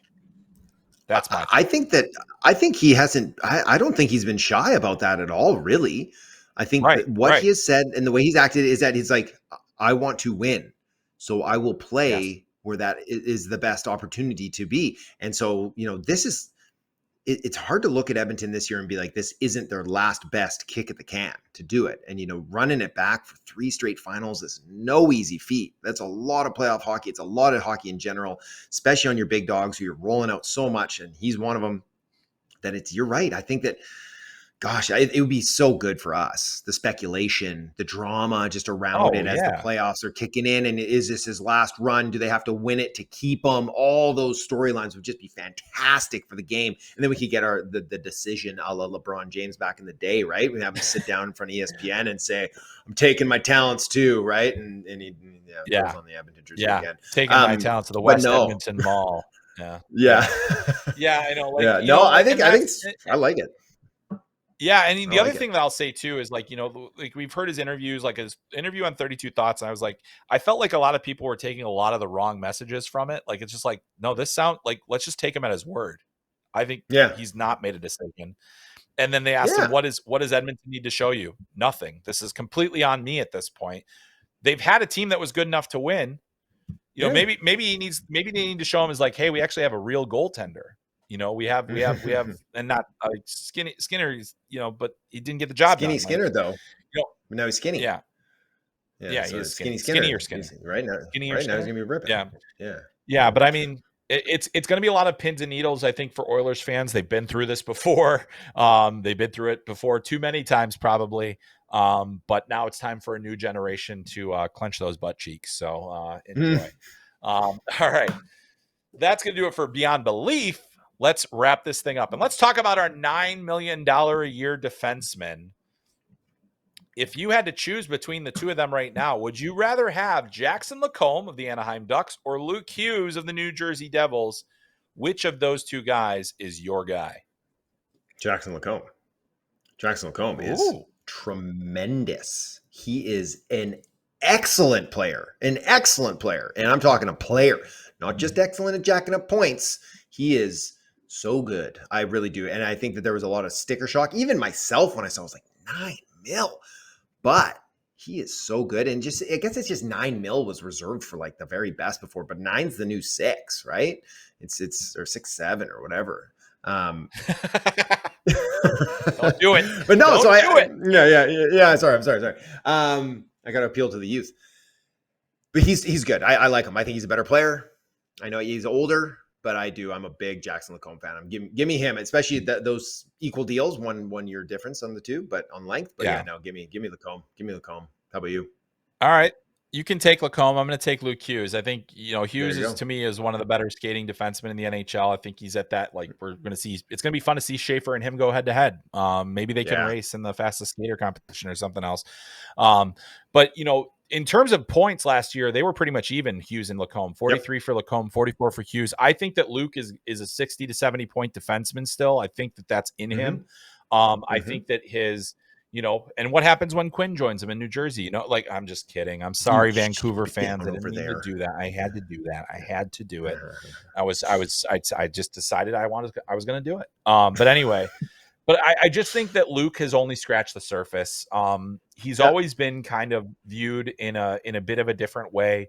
That's my thing. I think he hasn't, I don't think he's been shy about that at all, really. I think that what he has said and the way he's acted is that he's like, I want to win. So I will play where that is the best opportunity to be. And so, it's hard to look at Edmonton this year and be like, this isn't their last best kick at the can to do it. And, running it back for 3 straight finals is no easy feat. That's a lot of playoff hockey. It's a lot of hockey in general, especially on your big dogs who you're rolling out so much. And he's one of them you're right. I think that, gosh, it would be so good for us. The speculation, the drama just around it as the playoffs are kicking in. And is this his last run? Do they have to win it to keep him? All those storylines would just be fantastic for the game. And then we could get the decision a la LeBron James back in the day, right? We have him sit down in front of ESPN and say, I'm taking my talents too, right? And he goes on the Edmonton jersey again. Taking my talents to the West Edmonton Mall. Yeah. I know. I like it. Yeah, and the other thing that I'll say too is we've heard his interviews, like his interview on 32 Thoughts, and I was like, I felt like a lot of people were taking a lot of the wrong messages from it. Like, it's just like, no, let's just take him at his word. I think he's not made a decision. And then they asked him, what does Edmonton need to show you? Nothing. This is completely on me at this point. They've had a team that was good enough to win. Maybe they need to show him is like, hey, we actually have a real goaltender. We have, and not Skinner, but he didn't get the job done. Skinner though. Now he's skinny. Yeah, he's skinny. Skinny or skinny. Right now, skinny right now he's gonna be ripping. Yeah. But I mean, it's going to be a lot of pins and needles, I think, for Oilers fans. They've been through this before. They've been through it before too many times, probably. But now it's time for a new generation to clench those butt cheeks. So enjoy. All right, that's going to do it for Beyond Belief. Let's wrap this thing up and let's talk about our $9 million a year defensemen. If you had to choose between the two of them right now, would you rather have Jackson Lacombe of the Anaheim Ducks or Luke Hughes of the New Jersey Devils? Which of those two guys is your guy? Jackson Lacombe. Jackson Lacombe is tremendous. He is an excellent player. And I'm talking a player, not just excellent at jacking up points. He is so good. I really do. And I think that there was a lot of sticker shock. Even myself, when I saw, I was like, $9 million. But he is so good. And I guess it's just $9 million was reserved for like the very best before, but 9's the new 6, right? It's or 6-7 or whatever. Don't do it. But no, Don't do it. Yeah. Sorry. I got to appeal to the youth. But he's good. I like him. I think he's a better player. I know he's older, but I'm a big Jackson Lacombe fan. Give me him, especially those equal deals, 1 year difference on the two, but on length. But give me Lacombe. Give me Lacombe. How about you? All right. You can take Lacombe. I'm going to take Luke Hughes. I think, Hughes to me is one of the better skating defensemen in the NHL. I think he's at that, we're going to see, it's going to be fun to see Schaefer and him go head to head. Maybe they can race in the fastest skater competition or something else. But, in terms of points last year, they were pretty much even, Hughes and Lacombe. 43 for Lacombe, 44 for Hughes. I think that Luke is a 60 to 70 point defenseman still. I think that that's in him. I think that his, and what happens when Quinn joins him in New Jersey? I'm just kidding. I'm sorry, Vancouver fans. I didn't mean to do that. I had to do that. I had to do it. I just decided I was going to do it. But anyway. But I just think that Luke has only scratched the surface. He's always been kind of viewed in a bit of a different way.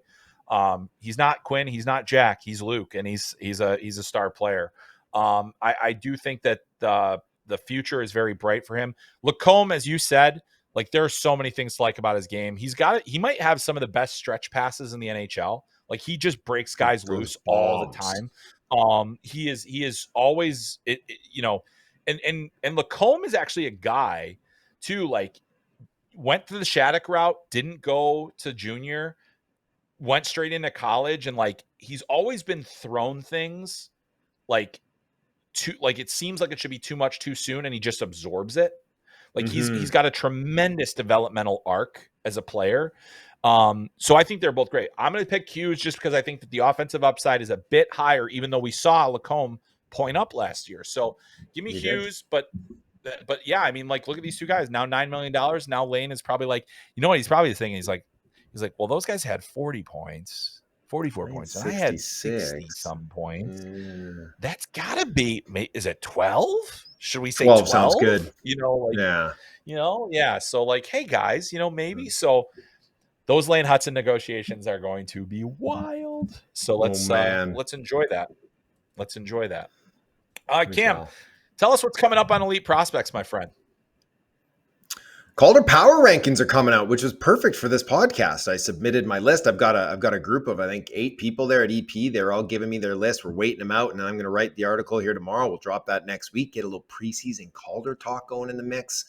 He's not Quinn, he's not Jack, he's Luke, and he's a star player. I do think that the future is very bright for him. Lacombe, as you said, like there are so many things to like about his game. He might have some of the best stretch passes in the NHL. Like he just breaks guys loose all the time. He is always and Lacombe is actually a guy too, like went to the Shattuck route, didn't go to junior, went straight into college, and like he's always been thrown things like it seems like it should be too much too soon, and he just absorbs it. Like he's got a tremendous developmental arc as a player. So I think they're both great. I'm going to pick Hughes just because I think that the offensive upside is a bit higher, even though we saw Lacombe point up last year. So give me Hughes, but yeah, I mean, like, look at these two guys now, $9 million. Now Lane is probably like, you know what? He's probably thinking, he's like, well, those guys had 40 points, 44 points, and I had 60 some points. Yeah. That's gotta be, is it 12? Should we say 12? Sounds good. Yeah. So like, hey guys, maybe. So those Lane Hudson negotiations are going to be wild. So let's enjoy that. Cam, tell us what's coming up on Elite Prospects, my friend. Calder Power Rankings are coming out, which was perfect for this podcast. I submitted my list. I've got a group of, I think, 8 people there at EP. They're all giving me their list. We're waiting them out, and I'm going to write the article here tomorrow. We'll drop that next week. Get a little preseason Calder talk going in the mix.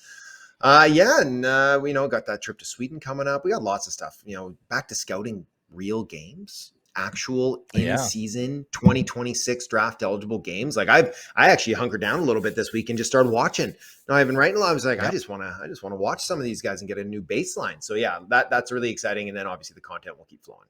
Got that trip to Sweden coming up. We got lots of stuff. Back to scouting real games. Actual in-season 2026 draft eligible games. Like I actually hunkered down a little bit this week and just started watching. Now I've been writing a lot. I was like, I just want to watch some of these guys and get a new baseline. So yeah, that's really exciting. And then obviously the content will keep flowing.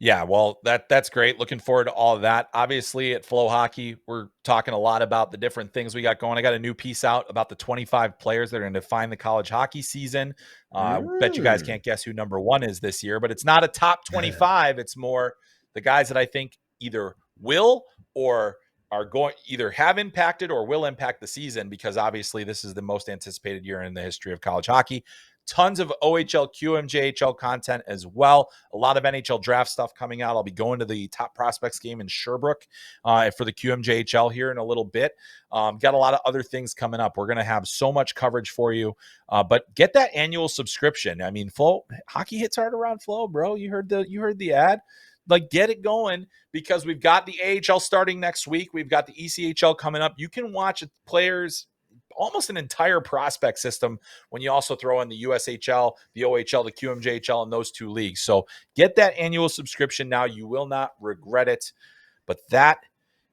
Yeah, well, that's great. Looking forward to all of that. Obviously, at FloHockey, we're talking a lot about the different things we got going. I got a new piece out about the 25 players that are going to define the college hockey season. Bet you guys can't guess who number 1 is this year, but it's not a top 25. It's more the guys that I think either will or are going either have impacted or will impact the season, because obviously this is the most anticipated year in the history of college hockey. Tons of OHL, QMJHL content as well. A lot of NHL draft stuff coming out. I'll be going to the top prospects game in Sherbrooke for the QMJHL here in a little bit. Got a lot of other things coming up. We're going to have so much coverage for you, but get that annual subscription. I mean, Flo, hockey hits hard around Flo, bro. You heard the ad. Like, get it going, because we've got the AHL starting next week. We've got the ECHL coming up. You can watch players, almost an entire prospect system, when you also throw in the USHL, the OHL, the QMJHL, and those 2 leagues. So get that annual subscription now. You will not regret it. But that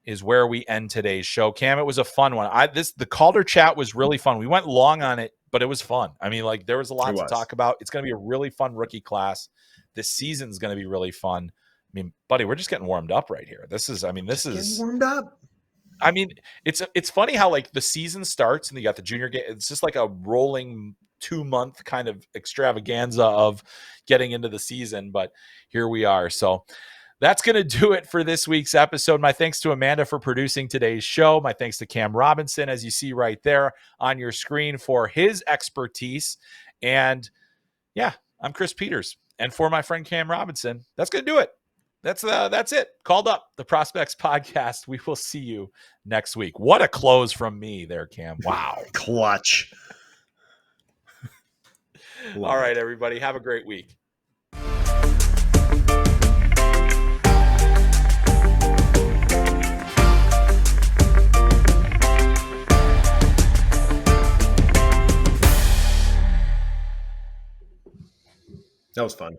is where we end today's show. Cam, it was a fun one. The Calder chat was really fun. We went long on it, but it was fun. I mean, like, there was a lot to talk about. It's going to be a really fun rookie class. This season's going to be really fun. I mean, buddy, we're just getting warmed up right here. This is warmed up. I mean, it's funny how, like, the season starts and you got the junior game. It's just like a rolling 2-month kind of extravaganza of getting into the season. But here we are. So that's going to do it for this week's episode. My thanks to Amanda for producing today's show. My thanks to Cam Robinson, as you see right there on your screen, for his expertise. And yeah, I'm Chris Peters. And for my friend Cam Robinson, that's going to do it. That's it. Called Up, the Prospects Podcast. We will see you next week. What a close from me there, Cam. Wow. Clutch. All right, everybody. Have a great week. That was fun.